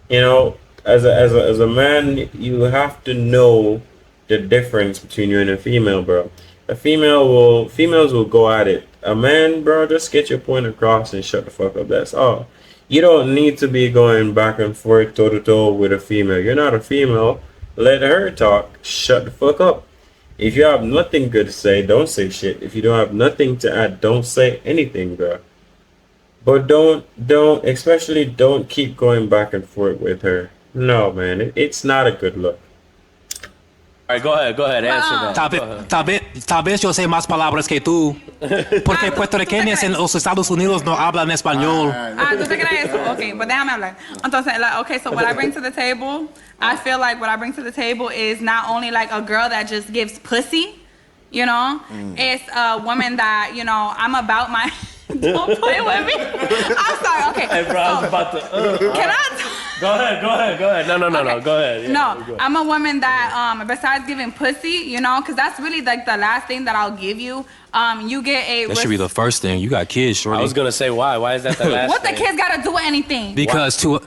you know, as a man, you have to know the difference between you and a female, bro. Females will go at it a man, bro, just get your point across and shut the fuck up. That's all. You don't need to be going back and forth toe to toe with a female. You're not a female. Let her talk. Shut the fuck up. If you have nothing good to say, don't say shit. If you don't have nothing to add, don't say anything, bro. But especially don't keep going back and forth with her. No, man, it's not a good look. All right, go ahead, answer that. Go ahead. Tal vez yo sé más palabras que tú, porque puertorriqueños en los Estados Unidos no hablan español. ¿Tú te crees eso? Okay, but déjame hablar. Entonces, like, okay, so what I bring to the table, I feel like what I bring to the table is not only like a girl that just gives pussy, you know, it's a woman that, you know, I'm about my. Don't play with me. I'm sorry. Okay. Hey, bro, I was about to. Can I? Go ahead. No. Go ahead. Yeah, No, go ahead. I'm a woman that, besides giving pussy, you know, because that's really like the last thing that I'll give you. You get a. That should be the first thing. You got kids, shorty. I was gonna say why. Why is that the last What thing? the kids gotta do with anything? Because to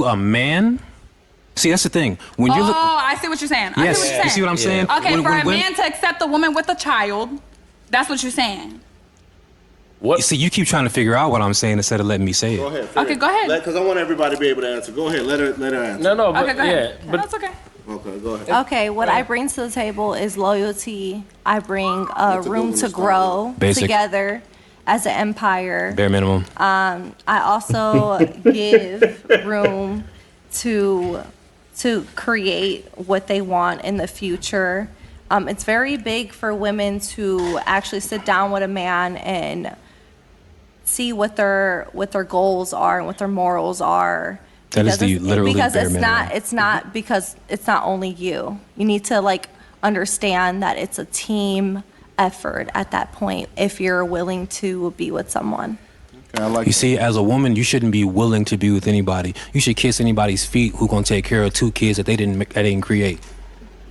a man. See, that's the thing. When you look. I see what you're saying. Yes, I see what you're saying. you see what I'm saying? Okay, When- for when- a man to accept a woman with a child, that's what you're saying. What? You see, you keep trying to figure out what I'm saying instead of letting me say Go it. ahead. Okay, go ahead. Because I want everybody to be able to answer. Go ahead. Let her answer. No, but Okay, go ahead. yeah, but That's okay. Okay, go ahead. Okay, what I bring to the table is loyalty. I bring a good room one to to start grow Basic. together as an empire. Bare minimum. I also give room to create what they want in the future. It's very big for women to actually sit down with a man and see what their goals are and what their morals are. That is the literally because bare it's minimum. not because it's not only you. You need to like understand that it's a team effort at that point if you're willing to be with someone. I like You see, as a woman, you shouldn't be willing to be with anybody. You should kiss anybody's feet who gonna take care of two kids that they didn't create.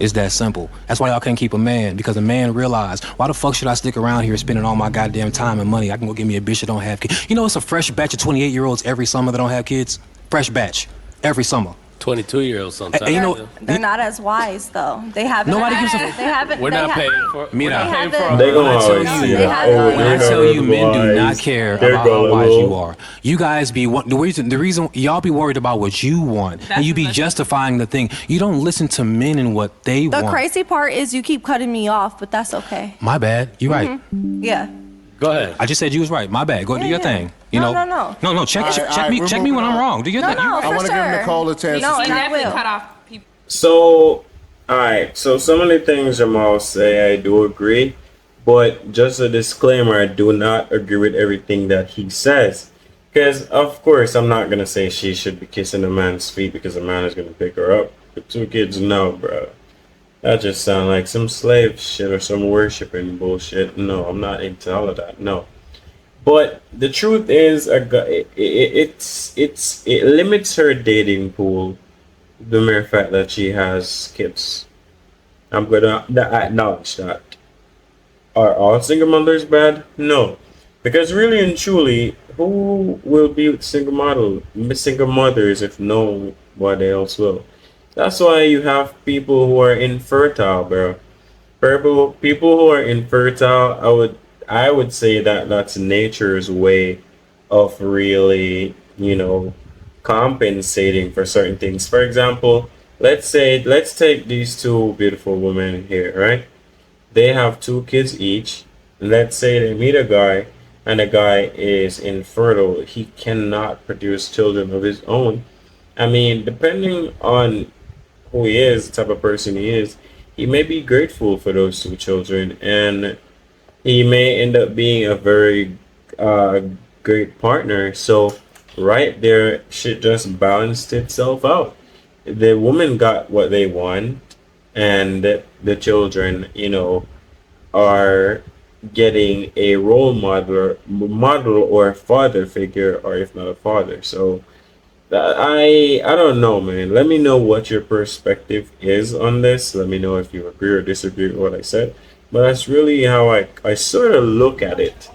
It's that simple. That's why y'all can't keep a man, because a man realized, why the fuck should I stick around here spending all my goddamn time and money? I can go get me a bitch that don't have kids. You know, it's a fresh batch of 28-year-olds every summer that don't have kids. Fresh batch every summer. 22-year-olds sometimes. And you know, They're not as wise though. They haven't. Nobody gives a- They haven't. We're they not ha- paying for. We're Mira. not paying They for. haven't- They gonna When I tell always you- see they that. have Oh, no- when I they're tell you men do wise. not care They're about how wise gullible. you are, you guys the reason y'all be worried about what you want, and you be justifying the thing. You don't listen to men and what they The want. crazy part is you keep cutting me off, but that's okay. My bad. You right. Yeah. Go ahead. I just said you was right. My bad. Go do your yeah. thing. You No, know. no. No. Check All right, me. we're Check me when moving I'm on. wrong. Do your No, thing. no, I for want to sure. give Nicole a chance. No, to and speak. I Definitely will. cut off people. So, alright, so some of the things Jamal say I do agree, but just a disclaimer, I do not agree with everything that he says. Because, of course, I'm not going to say she should be kissing a man's feet because a man is going to pick her up. With two kids, no, bro. That just sounds like some slave shit or some worshiping bullshit. No, I'm not into all of that, no. But the truth is, it limits her dating pool, the mere fact that she has kids. I'm gonna acknowledge that. Are all single mothers bad? No, because really and truly, who will be with single mothers if nobody else will? That's why you have people who are infertile, bro. People who are infertile, I would say that that's nature's way of really, compensating for certain things. For example, let's take these two beautiful women here, right? They have two kids each. Let's say they meet a guy and the guy is infertile. He cannot produce children of his own. I mean, depending on who he is, the type of person he is, he may be grateful for those two children, and he may end up being a very great partner. So right there, shit just balanced itself out. The woman got what they want, and the children, are getting a role model or a father figure, or if not a father. So I don't know, man. Let me know what your perspective is on this. Let me know if you agree or disagree with what I said. But that's really how I sort of look at it.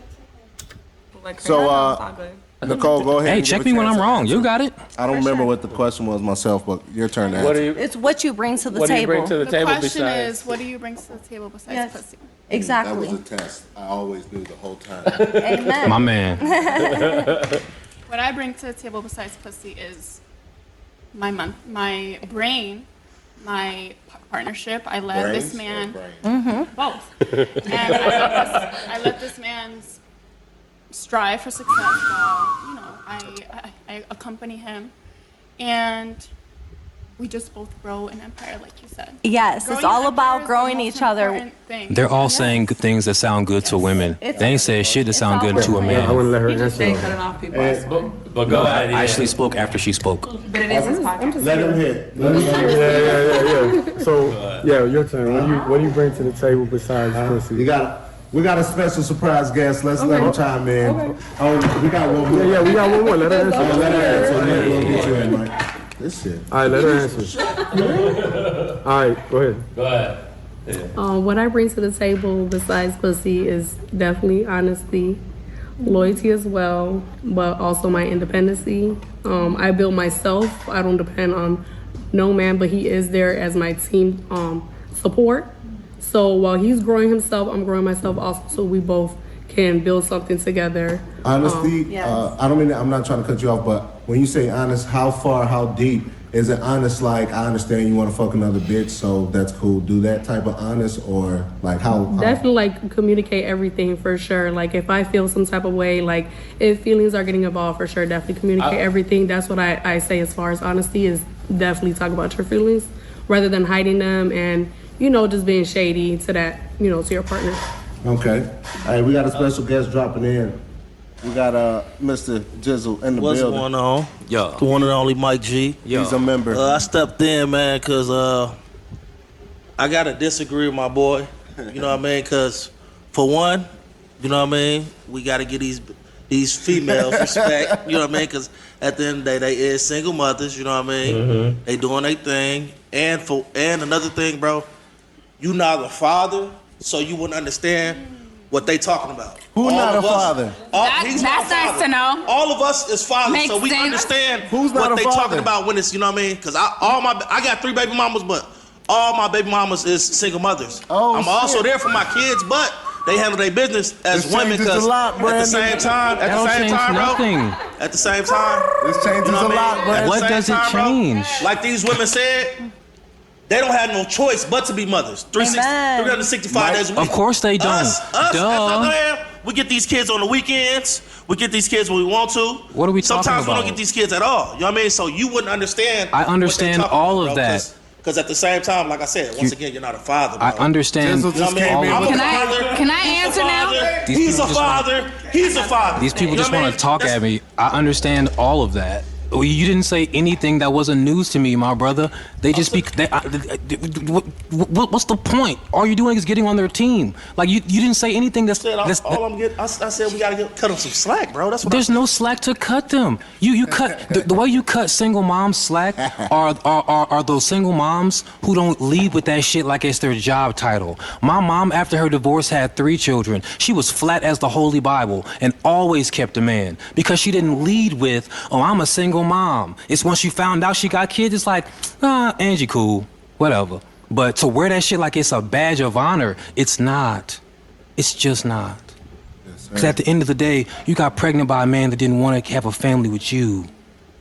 Like, So, that's not good. Nicole, go ahead. Hey, and check give a me when chance I'm to wrong. answer. You got it. I don't remember what the question was myself, but your turn to answer. What do you? It's what you bring to the What do table. you bring to the The table question besides? is, what do you bring to the table besides Yes. pussy? Exactly. That was a test. I always knew the whole time. Amen. My man. What I bring to the table besides pussy is my brain, my partnership. I let this man both, and I let this man strive for success while I accompany him, and we just both grow an empire, like you said. Yes, Growing it's all an empire about is the growing most each other. important thing. They're all saying good things that sound good to women. It's- They ain't saying shit that sound good to a I man. wouldn't let her He just answer. stay cutting off people. But go ahead. I actually spoke after she spoke. But it is his podcast. Let him hit. Yeah. So, yeah, your turn. What do you bring to the table besides pussy? We got a special surprise guest. Let's let him chime in. Oh, we got one more. Yeah, we got one more. Let her answer. Let her answer. We'll get you in, Mike. This shit. All right, let her answer. All right, go ahead. Go ahead. What I bring to the table besides pussy is definitely honesty, loyalty as well, but also my independency. I build myself. I don't depend on no man, but he is there as my team support. So while he's growing himself, I'm growing myself also, so we both can build something together. Honesty, Yes. I don't mean, I'm not trying to cut you off, but when you say honest, how far, how deep? Is it honest like, I understand you want to fuck another bitch, so that's cool, do that type of honest, or like how? Definitely like communicate everything for sure. Like if I feel some type of way, like if feelings are getting involved for sure, definitely communicate everything. That's what I say as far as honesty is definitely talk about your feelings rather than hiding them and, just being shady to that, to your partner. Okay. All right, we got a special guest dropping in. We got Mr. Jizzle in the What's building. going on? Yo. The one and only Mike G. He's a member. I stepped in, man, because I got to disagree with my boy. You know what I mean? Because, for one, you know what I mean? We got to get these females respect. You know what I mean? Because at the end of the day, they is single mothers. You know what I mean? Mm-hmm. They doing their thing. And another thing, bro, you not a father, so you wouldn't understand what they talking about. Who's All not of a us- father? he's That's not a nice father. to know. All of us is fathers, Makes so we sense. understand Who's not what a they father? talking about when it's, you know what I mean? Because I got 3 baby mamas, but all my baby mamas is single mothers. Oh, I'm also shit. there for my kids, but they handle their business as This women. changes a Because lot, at the Brandon. same time, That don't change bro. nothing. At the same time, This changes you know a what I lot, mean? Brandon. At the What same does it time, bro, change? like these women said, they don't have no choice but to be mothers. 365 days a week. Of course they don't. Us, as Duh. the man, we get these kids on the weekends. We get these kids when we want to. What are we talking Sometimes we about? don't get these kids at all. You know what I mean? So you wouldn't understand. I understand all of that. Because at the same time, like I said, once again, you're not a father. I bro. understand Jizzle just You know came what I in mean? with I'm Can a I- father. can I He's a answer now? father. These He's a people just wanna- father. He's a father. These people You know just what I want mean? to talk That's- at me. I understand all of that. Well, you didn't say anything that wasn't news to me, my brother. They just speak. What's the point? All you're doing is getting on their team. Like you didn't say anything that's. I said we gotta cut them some slack, bro. That's what There's no slack to cut them. You cut the way you cut single moms slack are those single moms who don't lead with that shit like it's their job title. My mom, after her divorce, had 3 children. She was flat as the Holy Bible and always kept a man because she didn't lead with, "Oh, I'm a single mom." It's once you found out she got kids, it's like, Angie cool, whatever. But to wear that shit like it's a badge of honor, it's not. It's just not. Because at the end of the day, you got pregnant by a man that didn't want to have a family with you.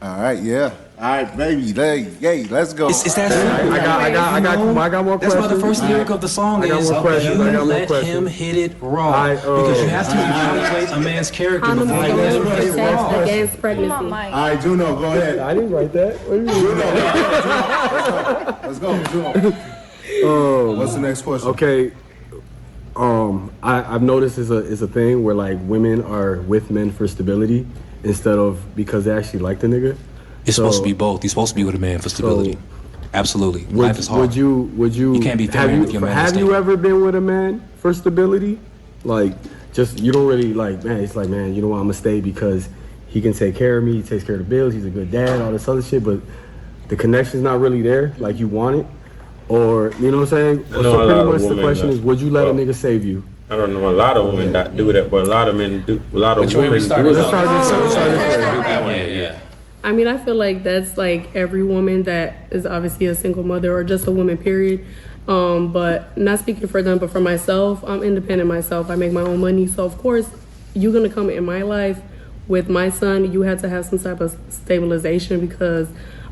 All right, yeah. All right, baby. Hey, let's go. It's that I got more That's questions. why the first lyric of the song I got is more questions. I got more let questions. him hit it raw. I, because you have to evaluate a man's character Condoms before you let him hit it protect raw. against pregnancy. All right, Juno, go ahead. I didn't write that. What do you mean? Let's go, Juno. What's the next question? Okay. I've noticed is a thing where like women are with men for stability instead of because they actually like the nigga. It's supposed to be both. You're supposed to be with a man for stability. Absolutely. Life is hard. Would you You can't be feminine with your man. Have you ever been with a man for stability? Like, just you don't really like, man. It's like, man, you know what? I'm gonna stay because he can take care of me. He takes care of the bills. He's a good dad. All this other shit, but the connection's not really there like you want it, or you know what I'm saying. I know a So lot pretty of much the women question that- is, would you let a nigga save you? I don't know a lot of women that do that, but a lot of men do. A lot of Which way we women start? do Let's that. start that way. Yeah. I mean, I feel like that's like every woman that is obviously a single mother or just a woman, period. But not speaking for them, but for myself, I'm independent myself. I make my own money. So, of course, you're going to come in my life with my son. You have to have some type of stabilization because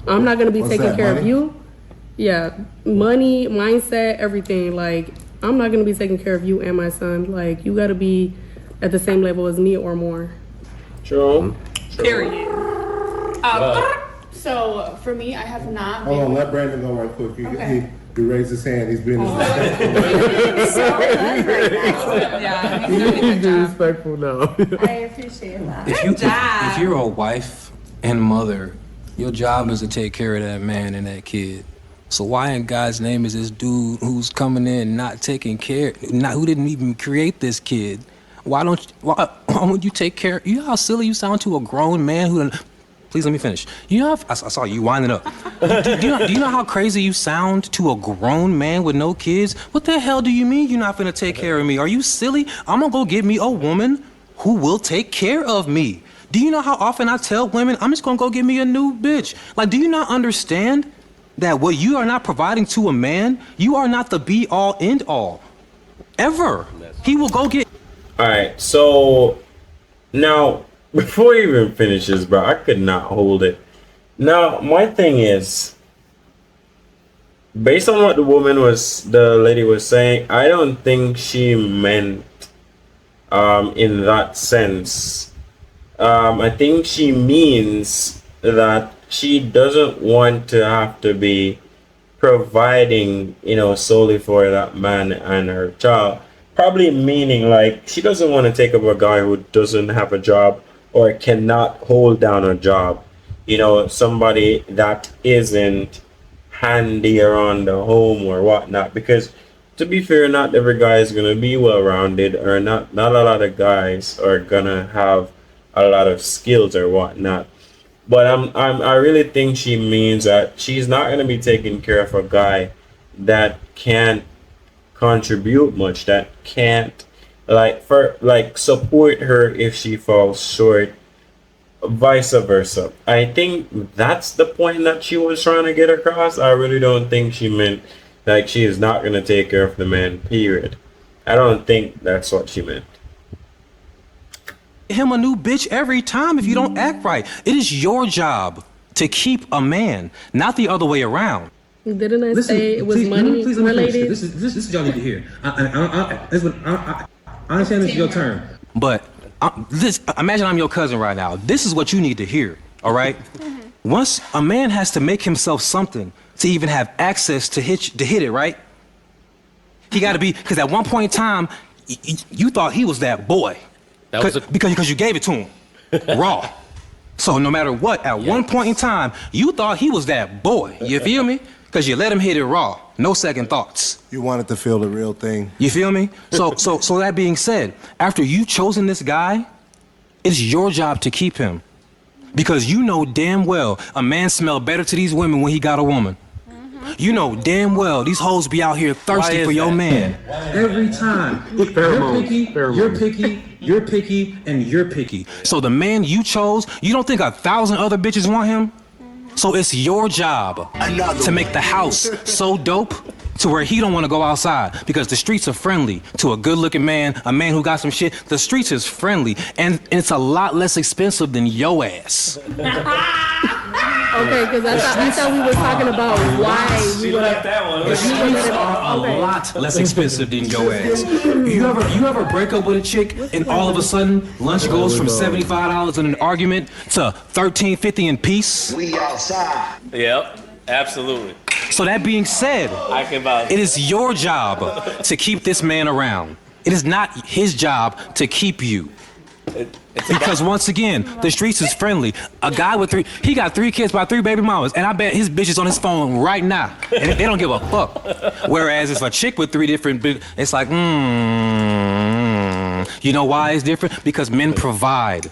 I'm not going to be taking that, care of money? you. Yeah, money, mindset, everything. Like, I'm not going to be taking care of you and my son. Like, you got to be at the same level as me or more. True. Period. So for me, I have not Hold been. on, let Brandon go right quick. Okay. He raised his hand. He's being Yeah, he's doing a good job. Respectful now. I appreciate that. If you're a wife and mother, your job is to take care of that man and that kid. So why in God's name is this dude who's coming in not taking care, who didn't even create this kid? Why would you take care? You know how silly you sound to a grown man who? Please let me finish. You know, I saw you winding up. do you know how crazy you sound to a grown man with no kids? What the hell do you mean you're not gonna take care of me? Are you silly? I'm gonna go get me a woman who will take care of me. Do you know how often I tell women, I'm just gonna go get me a new bitch? Like, do you not understand that what you are not providing to a man, you are not the be all end all. Ever. He will go get. Alright, so now before he even finishes, bro, I could not hold it. Now, my thing is, based on what the lady was saying, I don't think she meant in that sense. I think she means that she doesn't want to have to be providing, solely for that man and her child. Probably meaning like she doesn't want to take up a guy who doesn't have a job or cannot hold down a job. Somebody that isn't handy around the home or whatnot. Because to be fair, not every guy is gonna be well rounded, or not a lot of guys are gonna have a lot of skills or whatnot. But I really think she means that she's not gonna be taking care of a guy that can't contribute much, that can't support her if she falls short, vice versa. I think that's the point that she was trying to get across. I really don't think she meant like she is not gonna take care of the man, period. I don't think that's what she meant. Him a new bitch every time if you don't act right. It is your job to keep a man, not the other way around. Didn't I say it was money related? This is what y'all need to hear. I understand this is your turn, but imagine I'm your cousin right now. This is what you need to hear. All right. Once a man has to make himself something to even have access to hit it, right? He got to be, because at one point in time, you thought he was that boy, because you gave it to him raw. So no matter what, at one point in time, you thought he was that boy. You feel me? Because you let him hit it raw, no second thoughts. You wanted to feel the real thing. You feel me? So that being said, after you've chosen this guy, it's your job to keep him. Because you know damn well a man smell better to these women when he got a woman. You know damn well these hoes be out here thirsty for your man. Every time. You're picky, and you're picky. So the man you chose, you don't think 1,000 other bitches want him? So it's your job to make the house so dope to where he don't want to go outside, because the streets are friendly to a good-looking man, a man who got some shit. The streets is friendly, and it's a lot less expensive than your ass. Okay, because I thought we were talking about why we like that one. The streets are a lot less expensive than your ass. You ever break up with a chick and all of a sudden lunch goes from $75 in an argument to $13.50 in peace? We outside. Yep, absolutely. So that being said, it is your job to keep this man around. It is not his job to keep you. Because once again, the streets is friendly. A guy with he got 3 kids by 3 baby mamas, and I bet his bitch is on his phone right now, and they don't give a fuck. Whereas if a chick with 3 different, it's like, you know why it's different? Because men provide.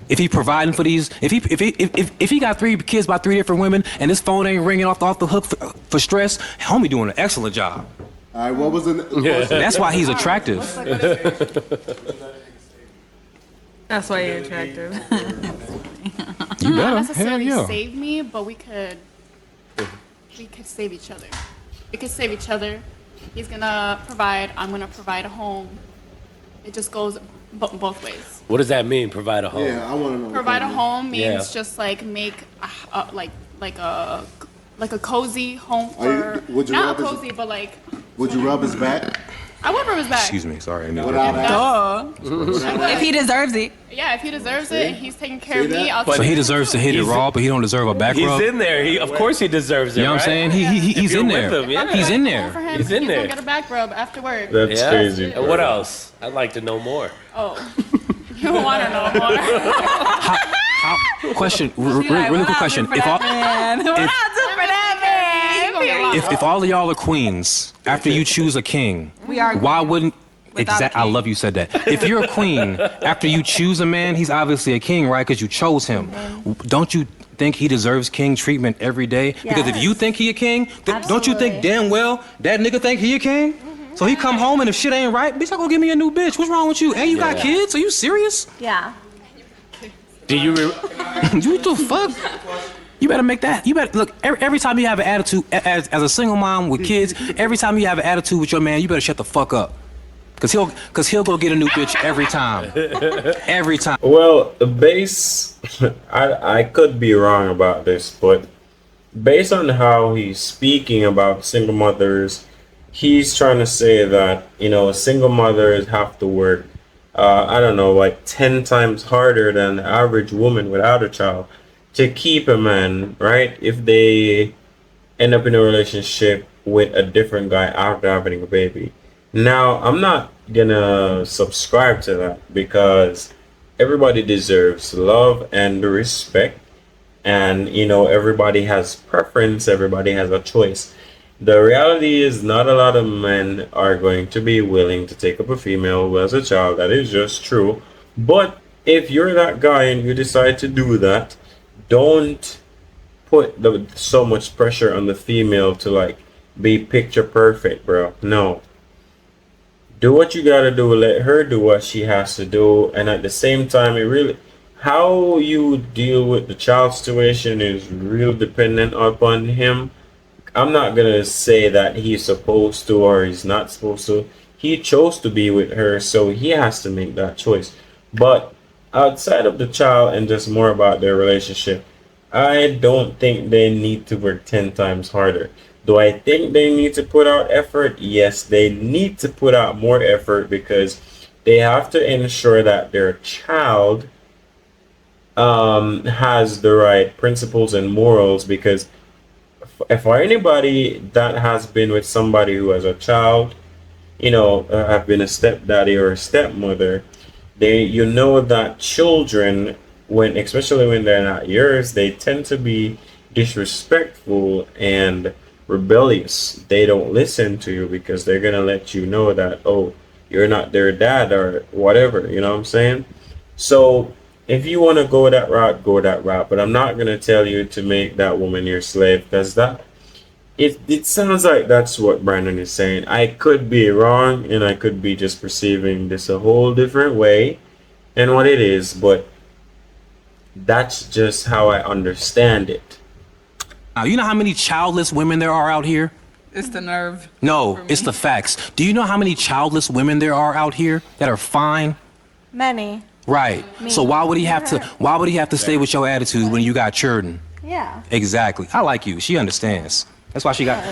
If he providing for these, if he got 3 kids by 3 different women, and his phone ain't ringing off the hook for stress, homie doing an excellent job. All right, what was the? That's why he's attractive. That's why you're attractive. You Not better. Hell necessarily yeah. save me, but we could save each other. We could save each other. He's gonna provide. I'm gonna provide a home. It just goes both ways. What does that mean? Provide a home. Yeah, I want to know. what Provide a that means. home means Yeah. just like make like a cozy home Are you- for would you not rub his- cozy, but like Would you rub his back? I would rub his back. Excuse me. Sorry. I didn't mean to Without interrupt. that? If he deserves it. Yeah, if he deserves it and he's taking care of See me, that? I'll So he deserves to hit it He's- raw, but he don't deserve a back He's rub. in there. Of course he deserves it. You know what I'm right? saying? He's you're in with there. him, yeah. He's in for there. him. He's in there. gonna get a back rub after work. That's Yeah. crazy. And what else? I'd like to know more. Oh, you want to know more? Question. Really quick question. If all, if all of y'all are queens, after you choose a king, We are why wouldn't? Without a I king. love you said that. If you're a queen, after you choose a man, he's obviously a king, right? Because you chose him. Don't you think he deserves king treatment every day? Because if you Yes. think he a king, don't you think Absolutely. damn well that nigga think he a king? So he come home and if shit ain't right, bitch, I gonna give me a new bitch. What's wrong with you? Hey, you got kids? Are you serious? Yeah. Do you? You the fuck? You better make that. You better look. Every time you have an attitude as a single mom with kids, every time you have an attitude with your man, you better shut the fuck up. Cause he'll go get a new bitch every time. Every time. Well, the base, I could be wrong about this, but based on how he's speaking about single mothers, he's trying to say that, you know, single mothers have to work, I don't know, like 10 times harder than the average woman without a child to keep a man, right? If they end up in a relationship with a different guy after having a baby. Now, I'm not gonna subscribe to that because everybody deserves love and respect. And, you know, everybody has preference, everybody has a choice. The reality is, not a lot of men are going to be willing to take up a female who has a child. That is just true. But if you're that guy and you decide to do that, don't put so much pressure on the female to like be picture perfect, bro. No. Do what you gotta do, let her do what she has to do, and at the same time, it really, how you deal with the child situation is real dependent upon him. I'm not gonna say that he's supposed to or he's not supposed to. He chose to be with her, so he has to make that choice. But outside of the child and just more about their relationship, I don't think they need to work 10 times harder. Do I think they need to put out effort? Yes, they need to put out more effort because they have to ensure that their child has the right principles and morals. Because for anybody that has been with somebody who has a child, you know, have been a stepdaddy or a stepmother, you know that children, especially when they're not yours, they tend to be disrespectful and rebellious. They don't listen to you because they're gonna let you know that, oh, you're not their dad or whatever, you know what I'm saying? So if you want to go that route, go that route, but I'm not gonna tell you to make that woman your slave, because that it sounds like that's what Brandon is saying. I could be wrong and I could be just perceiving this a whole different way than what it is, but that's just how I understand it. Now, you know how many childless women there are out here? It's the nerve. No, it's the facts. Do you know how many childless women there are out here that are fine? Many. Right. So why would he have to stay with your attitude when you got children? Yeah. Exactly. I like you. She understands. That's why she got.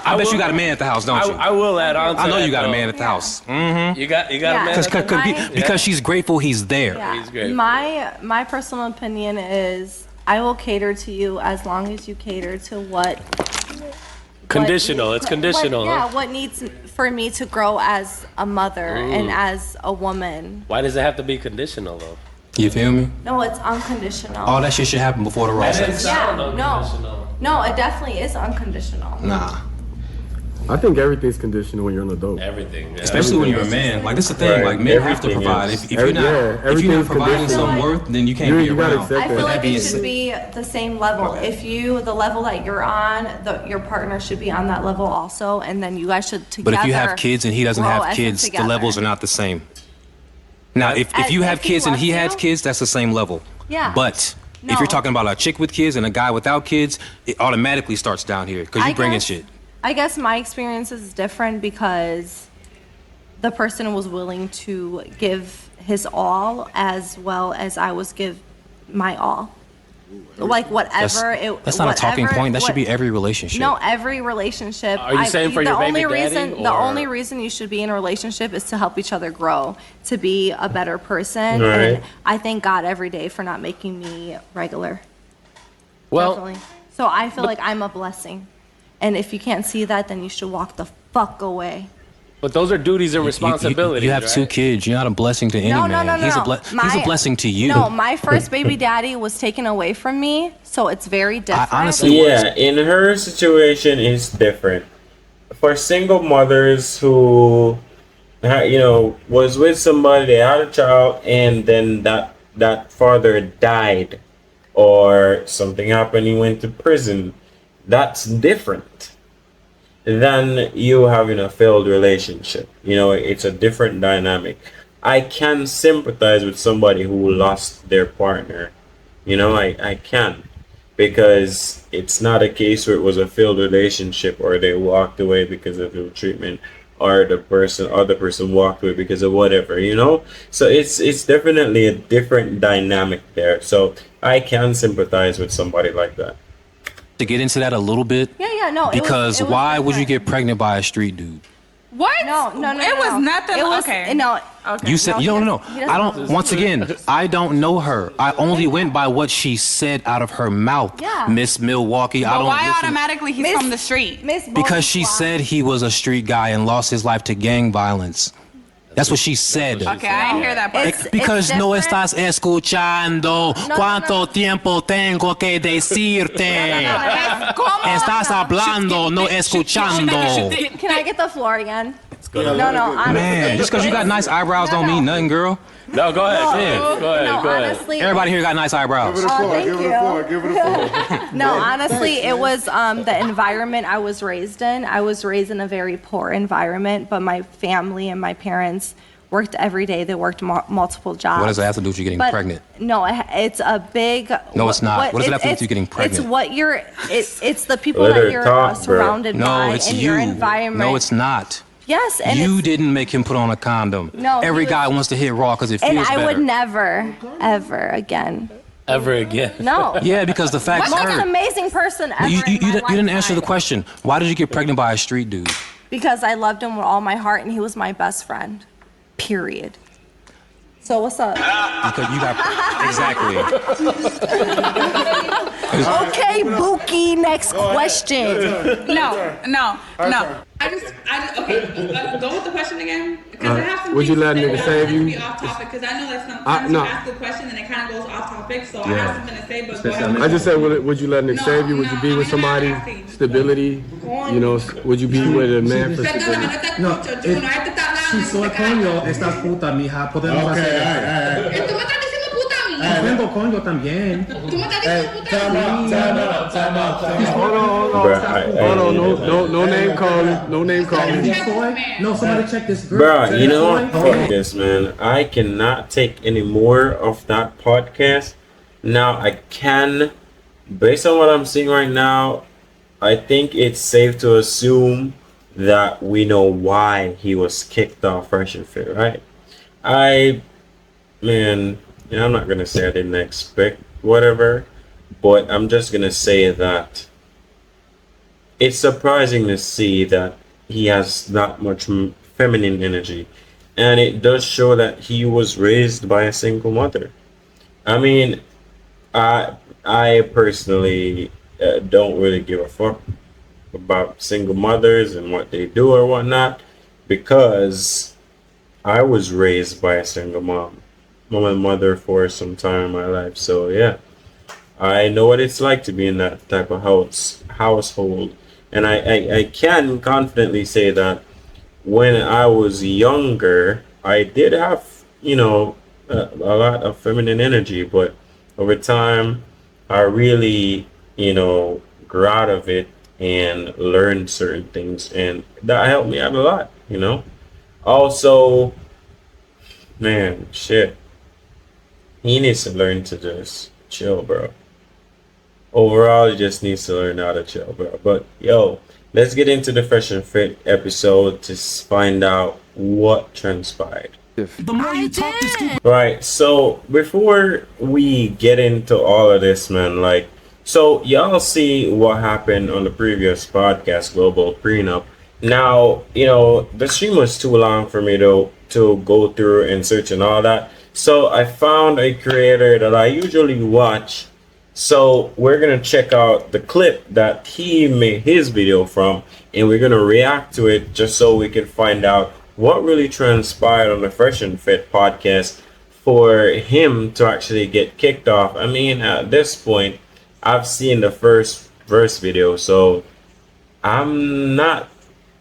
I bet you got a man at the house, don't you? I will add on to I know that, you got a though. man at the house. Mm-hmm. You got a man at the house? Because she's grateful he's there. Yeah. He's great. My personal opinion is I will cater to you as long as you cater to what. Conditional. It's conditional. Yeah, Huh? what needs for me to grow as a mother and as a woman. Why does it have to be conditional though? You feel me? No, it's unconditional. All that shit should happen before the raw sex. Yeah, no, it definitely is unconditional. Nah. I think everything's conditional when you're an adult. Everything. Yeah. Especially when you're a man. Like, this is the thing. Right. Like, men have to Everything provide. is. If you're not, if you're not everything's providing some conditional. worth, then you can't You be gotta around. accept I feel like being it should said- be the same level. If the level that you're on, your partner should be on that level also, and then you guys should together. But if you have kids and he doesn't grow have as kids, the together. levels are not the same. Now, if you If have he kids and loves he has you- kids, that's the same level. Yeah. But if No. you're talking about a chick with kids and a guy without kids, it automatically starts down here because you bring in guess- shit. I guess my experience is different because the person was willing to give his all as well as I was give my all. Like whatever That's not a talking whatever- point. That should be what- every relationship. No, every relationship. Are you saying for the your baby only daddy, reason the or- only reason you should be in a relationship is to help each other grow, to be a better person. Right. And I thank God every day for not making me regular. Well, Definitely. So I feel like I'm a blessing. And if you can't see that, then you should walk the fuck away. but those are duties and responsibilities. You have two right? kids. You're not a blessing to any No, man. no, no, He's no. he's a blessing to you. No, my first baby daddy was taken away from me, so it's very different. honestly- Yeah, in her situation is different. For single mothers who, was with somebody, they had a child, and then that father died, or something happened, he went to prison. That's different than you having a failed relationship. It's a different dynamic. I can sympathize with somebody who lost their partner. I can. Because it's not a case where it was a failed relationship or they walked away because of ill treatment or the person walked away because of whatever, So it's definitely a different dynamic there. So I can sympathize with somebody like that. To get into that a little bit, Yeah, no. because it was why would you different. get pregnant by a street dude? What? No. It was nothing. It was okay. no. You said No, you don't he know. doesn't- he I doesn't- don't. Once again, I don't know her. I only went by what she said out of her mouth. Yeah. Miss Milwaukee. I But don't. why listen- automatically he's Miss- from the street? Miss Because she Bonsoir. said he was a street guy and lost his life to gang violence. That's what she said. Okay, I didn't hear that part. Because no different. estás escuchando no, cuánto no. tiempo tengo que decirte. ¿Cómo? Estás hablando, no escuchando. Can I get the floor again? No, honestly. Man, just because you got nice eyebrows don't mean nothing, girl. No, go ahead. Yeah. Go ahead. No, Go ahead. honestly. Everybody here got nice eyebrows. Give it a floor. thank Give it you. a floor. Give it a floor. No, honestly, it was the environment I was raised in. I was raised in a very poor environment, but my family and my parents worked every day. They worked multiple jobs. What does that have to do with you getting But pregnant? No, it's a big. No, it's not. What does it have to do with you getting pregnant? It's what you're. It's the people Let her that you're talk, bro. surrounded No, by it's in you. your environment. No, it's not. Yes, and You it's, didn't make him put on a condom. No, he Every was- guy wants to hit raw because it feels and I better. would never, ever again. Ever again. No. Yeah, because the facts Most hurt. amazing person ever. You, in my you didn't answer the lifetime. question. Why did you get pregnant by a street dude? Because I loved him with all my heart, and he was my best friend. Period. So what's up? Because you got exactly. Okay, Buki. Next question. No. Okay. Go with the question again. Because I have some Would you things let to say, nigga but I save don't you? wanna Be off topic because I know that sometimes no. you ask a question and it kind of goes off topic. So I Yeah. have something to say, but go ahead. I just said, would you let Nick No, save you? Would you no, be with I'm not somebody? asking. Stability? Would you be with a man for Perdóname, stability? no te escucho, Juno. Ahí te está hablando. Si soy coño, estás puta, mija, podemos hacer eso. Tú me estás diciendo puta a mí. Ofendo coño también. Tú me estás diciendo puta a mí. Hold on. Bruh, Hold on. No name calling. No name calling. No, somebody check this girl. Bro, you know what? Fuck this, man. I cannot take any more of that podcast. Now, I can, based on what I'm seeing right now, I think it's safe to assume that we know why he was kicked off Fresh and Fit, right? I'm not gonna say I didn't expect whatever, but I'm just gonna say that it's surprising to see that he has that much feminine energy, and it does show that he was raised by a single mother. I mean, I personally don't really give a fuck about single mothers and what they do or whatnot, because I was raised by a single mom. I'm a mother for some time in my life, so yeah, I know what it's like to be in that type of household And I can confidently say that when I was younger, I did have, a lot of feminine energy, but over time, I really, grew out of it and learned certain things, and that helped me out a lot. Also, man, shit, he needs to learn to just chill, bro. Overall, he just needs to learn how to chill, bro. But yo, let's get into the Fresh and Fit episode to find out what transpired. The more you talk, the stupid. Right, so before we get into all of this, man, so y'all see what happened on the previous podcast, Global Prenup. Now, the stream was too long for me to go through and search and all that. So I found a creator that I usually watch. So we're going to check out the clip that he made his video from, and we're going to react to it just so we can find out what really transpired on the Fresh and Fit podcast for him to actually get kicked off. I mean, at this point, I've seen the first verse video, so I'm not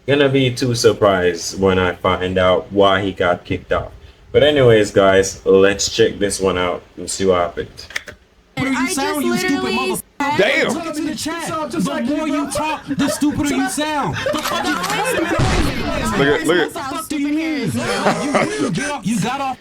gonna be too surprised when I find out why he got kicked off. But anyways, guys, let's check this one out and see what happened. You sound, you stupid motherfucker. Damn. Look into the chat. The more you talk, the stupider you sound. Look at. You got off.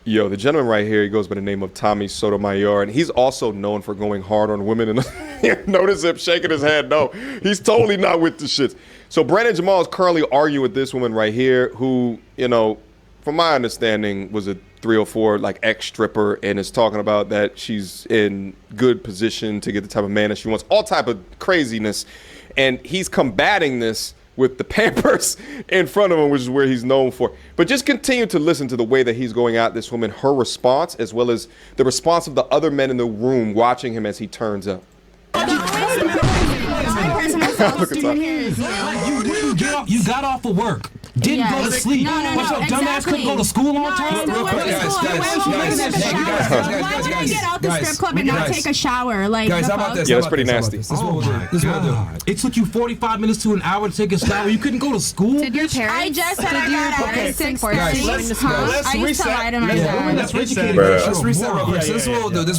Yo, the gentleman right here, he goes by the name of Tommy Sotomayor, and he's also known for going hard on women. And notice him shaking his head. No, he's totally not with the shits. So Brandon Jamal is currently arguing with this woman right here, who, from my understanding, was a 304 ex-stripper, and is talking about that she's in good position to get the type of man that she wants, all type of craziness. And he's combating this with the Pampers in front of him, which is where he's known for. But just continue to listen to the way that he's going at this woman, her response, as well as the response of the other men in the room watching him as he turns up. You got off of work. Didn't go to sleep. What's your dumb ass couldn't go to school on time? Why would I get out the strip club and not take a shower? Guys, how about this? Yeah, that's pretty nasty. This is what we'll do. It took you 45 minutes to an hour to take a shower. You couldn't go to school? Did your parents? I just said I got out at 6:30. I used to lie to my dad. Let's reset real quick. So this is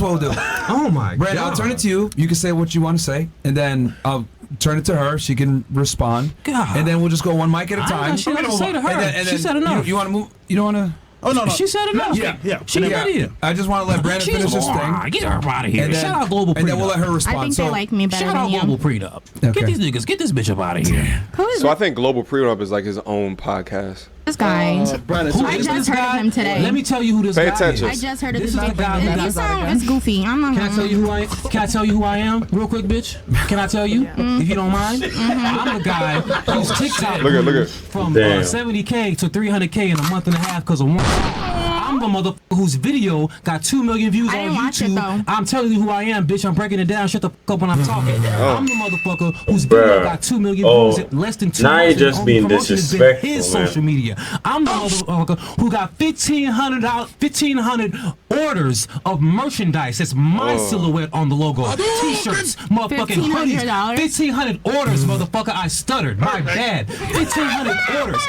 what we'll do. Oh my God. Brad, I'll turn it to you. You can say what you want to say, and then I'll turn it to her. She can respond. God. And then we'll just go one mic at a time. She had to say to her. And then she said enough. You want to move? You don't want to? Oh, no. She said enough. Yeah. She got it. I just want to let Brandon finish his thing. Get her out of here. And then, shout out Global Prenup. And then we'll let her respond. I think they like me better shout than out you. Global Prenup. Okay. Get this bitch up out of here. Who is So I think Global Prenup is like his own podcast. this guy? I just heard of him today. Let me tell you who this guy is. Pay attention. I just heard of This this is the guy who got You sound it's goofy. I'm not. Can I tell you who I am? Can I tell you who I am? Real quick, bitch. Can I tell you? If you don't mind. I'm the guy whose TikTok Look at. from Damn. 70K to 300K in a month and a half because of one. I'm the motherfucker whose video got 2 million views I on didn't watch it, YouTube. though. I'm telling you who I am, bitch. I'm breaking it down. Shut the fuck up when I'm talking. I'm the motherfucker whose video Bruh. got 2 million Oh. views in less than 2 Now months. you're and just only being promotion has been disrespectful, his man. social media. I'm the motherfucker who got 1,500 orders of merchandise. That's my silhouette on the logo. T-shirts, motherfucking hoodies. $1,500? 1,500 orders, motherfucker. I stuttered. My bad. 1,500 orders.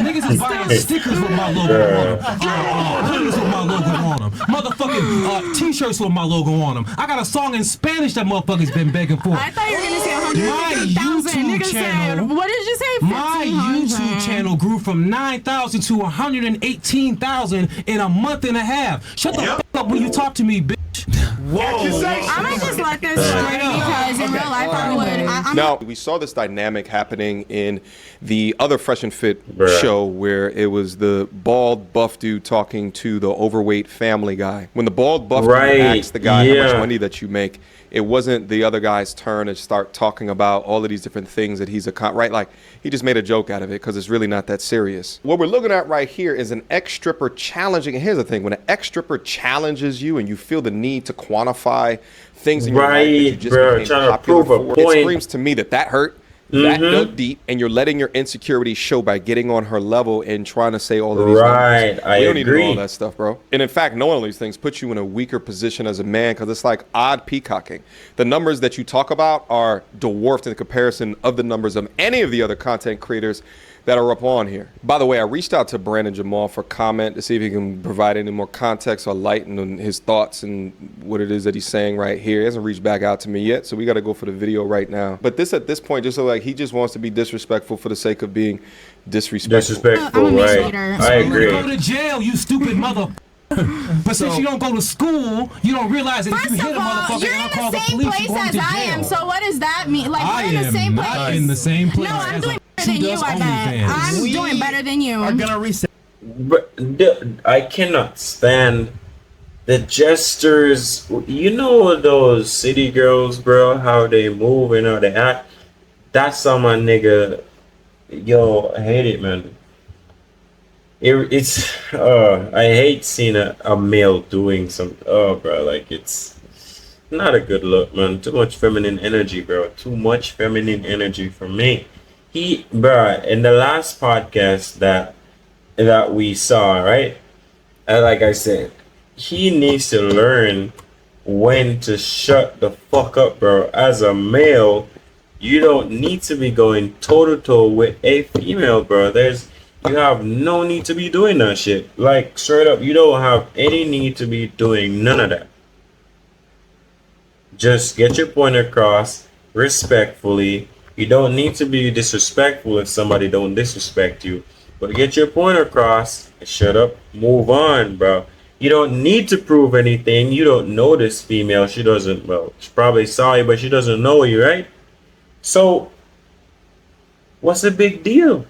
Niggas is buying stickers with my logo on them. Hoodies with my logo on them. Motherfucking T-shirts with my logo on them. I got a song in Spanish that motherfucker's been begging for. I thought you were gonna say My 150,000. YouTube Niggas channel. said, what did you say? My 1,500. YouTube channel grew from 9,000 to 118,000 in a month and a half. Shut the fuck up when you talk to me, bitch. I might just let this slide because in real life I would. Now, we saw this dynamic happening in the other Fresh and Fit show where it was the bald buff dude talking to the overweight family guy. When the bald buff dude asked the guy how much money that you make, it wasn't the other guy's turn to start talking about all of these different things that he's right? Like, he just made a joke out of it because it's really not that serious. What we're looking at right here is an ex-stripper challenging. And here's the thing. When an ex-stripper challenges you and you feel the need to quantify things in your life that you just became trying to popular prove a for, point. it screams to me that hurt that dug deep, and you're letting your insecurity show by getting on her level and trying to say all of these Right, numbers. I We don't need to agree. know all that stuff, bro. And in fact, knowing all these things puts you in a weaker position as a man because it's like odd peacocking. The numbers that you talk about are dwarfed in comparison of the numbers of any of the other content creators that are up on here. By the way, I reached out to Brandon Jamal for comment to see if he can provide any more context or light on his thoughts and what it is that he's saying right here. He hasn't reached back out to me yet, so we got to go for the video right now. But this at this point just look like he just wants to be disrespectful for the sake of being disrespectful. Disrespectful, right? I agree. Go to jail, you stupid mother. But since you don't go to school, you don't realize that if you hit a motherfucker you're and I in call the the same police, place you're going as to I am. jail. So what does that mean? Like I we're in the am same not place. in the same place No, I'm as doing a better than who you. does I bet. OnlyFans. I'm doing better than you. Are gonna reset. But I cannot stand the gestures. You know those city girls, bro, how they move and how they act. That's how my nigga. Yo, I hate it, man. It's I hate seeing a male doing some. Oh, bro, like it's not a good look, man. Too much feminine energy, bro. Too much feminine energy for me. Bro, in the last podcast that we saw, right? Like I said, he needs to learn when to shut the fuck up, bro. As a male, you don't need to be going toe to toe with a female, bro. You have no need to be doing that shit. Like, straight up, you don't have any need to be doing none of that. Just get your point across respectfully. You don't need to be disrespectful if somebody don't disrespect you. But get your point across, shut up, move on, bro. You don't need to prove anything. You don't know this female. She doesn't, well, she probably saw you, but she doesn't know you, right? So, what's the big deal?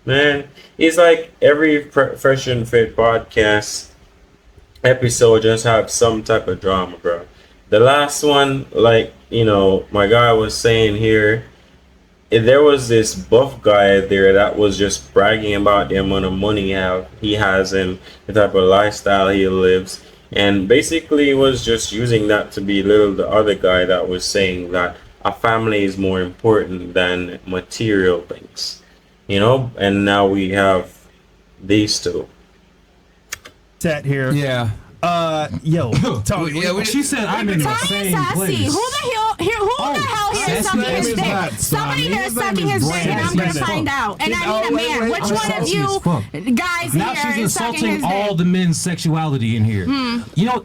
Man, it's like every Fresh and Fit podcast episode just have some type of drama, bro. The last one, like, you know, my guy was saying here, there was this buff guy there that was just bragging about the amount of money he has and the type of lifestyle he lives, and basically was just using that to belittle the other guy that was saying that a family is more important than material things, you know. And now we have these two. Set here. Yeah. Yo, Tony. She said I'm in the Tommy same is sassy. place. Who the hell here is sucking his dick? Somebody here is sucking his dick, and I'm gonna find out. And I need a man. Which one of you guys Now here she's is sucking his insulting all dick? the men's sexuality in here. You know,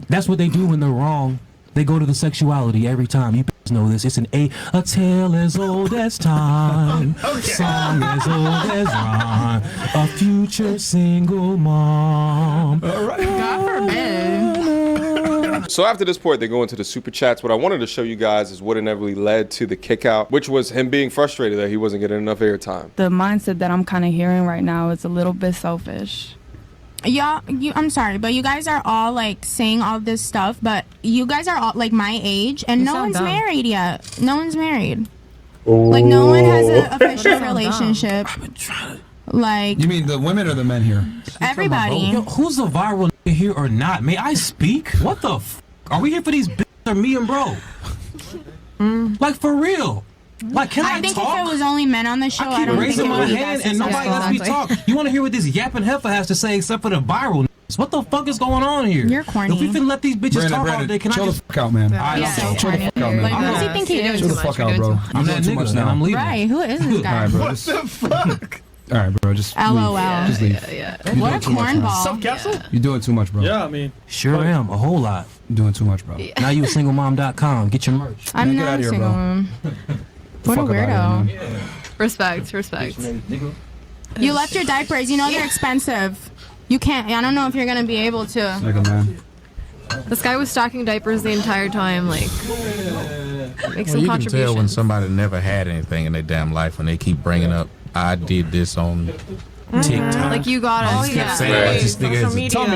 that's what they do when they're wrong. They go to the sexuality every time. You know this. It's a tale as old as time, song as old as rhyme, a future single mom. God forbid. So after this point, they go into the super chats. What I wanted to show you guys is what inevitably led to the kick out, which was him being frustrated that he wasn't getting enough airtime. The mindset that I'm kind of hearing right now is a little bit selfish. Y'all, I'm sorry, but you guys are all like saying all this stuff, but you guys are all like my age, and no one's married yet. No one's married. Like no one has an official relationship. Like You mean the women or the men here? everybody. Yo, who's a viral nigga here or not? May I speak? What the f? Are we here for these bitches or me and bro? Like for real? Like can I think talk? if it was only men on the show, I Keep don't think raising it my would be hand that and nobody lets me talk. You want to hear what this yapping heifer has to say except for the viral niggas? What the fuck is going on here? You're corny. If we finna let these bitches talk all day, can I chill just... the fuck out, man. I don't Chill the fuck out, man. Like, what does he think he is? Chill the fuck out, bro. I'm You're that doing too nigga much and now. I'm leaving. Right? Who is this guy? All right, bro. What Just, the fuck? all right, bro. Just LOL. leave. Just leave. You're What a doing too much, man. cornball. Castle? You're doing too much, bro. Yeah, I mean. Sure am, a whole lot. You're doing too much, bro. Now you single-mom.com. Get your merch. I'm Man, get not outta a here, single bro. mom. What a Fuck outta here, weirdo. man. Respect. You left your diapers. You know they're expensive. You can't. I don't know if you're gonna be able to. Like a man. This guy was stocking diapers the entire time. Like, make Well, some you can tell when contributions. somebody never had anything in their damn life when they keep bringing up, I did this on TikTok. Like you got us. Keep saying this nigga is a Tommy,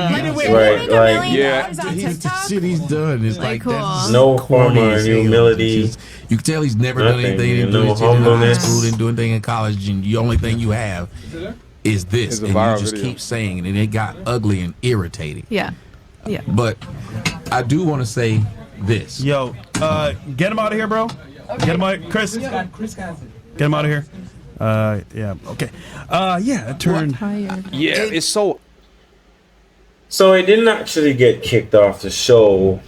Right, like, Yeah. He's the shit he's done. It's like cool. that's no corny form of as hell. humility. You can tell he's never done Nothing, anything. He didn't do no anything in high humbleness. school, didn't do anything in college, and the only thing you have is this, It's a and viral you just video. keep saying it, and it got ugly and irritating. Yeah. But I do want to say this. Yo, get him out of here, bro. Get him out, Chris. Chris got it. Get him out of here. Yeah. Okay. Yeah. Turn. Yeah, it's so. So he didn't actually get kicked off the show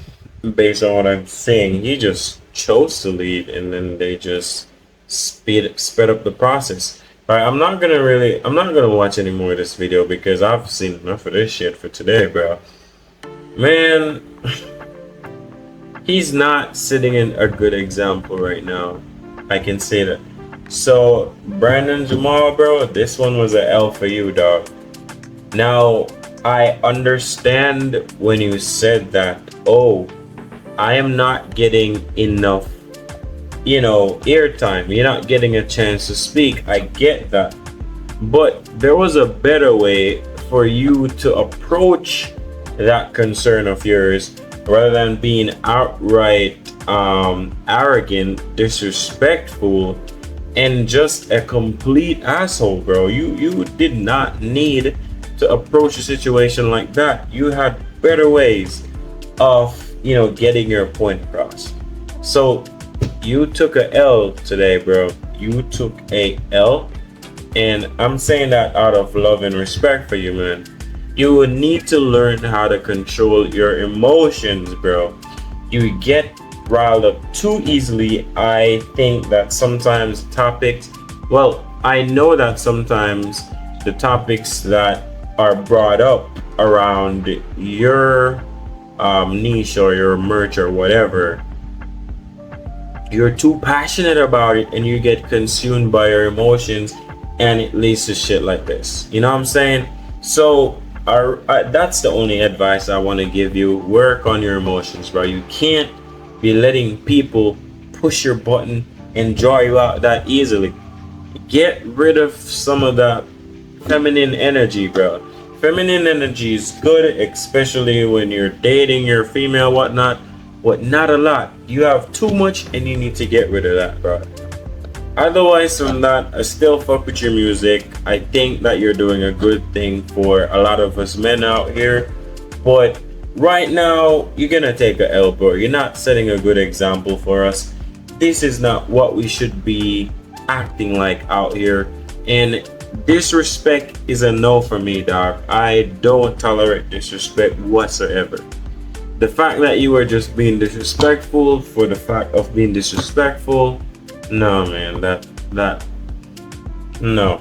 based on what I'm saying. He just chose to leave, and then they just sped up the process. All right, I'm not gonna watch any more of this video because I've seen enough of this shit for today, bro. Man, he's not setting in a good example right now. I can say that. So, Brandon Jamal, bro, this one was a L for you, dog. Now, I understand when you said that, oh, I am not getting enough, airtime. You're not getting a chance to speak. I get that. But there was a better way for you to approach that concern of yours rather than being outright arrogant, disrespectful, and just a complete asshole, bro. You did not need to approach a situation like that. You had better ways of, getting your point across. So you took a L today, bro. You took a L, and I'm saying that out of love and respect for you, man. You would need to learn how to control your emotions, bro. You get riled up too easily. I think that sometimes I know that sometimes the topics that are brought up around your niche or your merch or whatever, you're too passionate about it and you get consumed by your emotions, and it leads to shit like this. You know what I'm saying? So that's the only advice I want to give you. Work on your emotions, bro. You can't be letting people push your button and draw you out that easily. Get rid of some of that feminine energy, bro. Feminine energy is good, especially when you're dating your female, whatnot, but not a lot. You have too much and you need to get rid of that, bro. Otherwise from that, I still fuck with your music. I think that you're doing a good thing for a lot of us men out here, but right now you're gonna take a L, bro. You're not setting a good example for us. This is not what we should be acting like out here, and disrespect is a no for me, dog. I don't tolerate disrespect whatsoever. The fact that you were just being disrespectful for the fact of being disrespectful, no, man, no.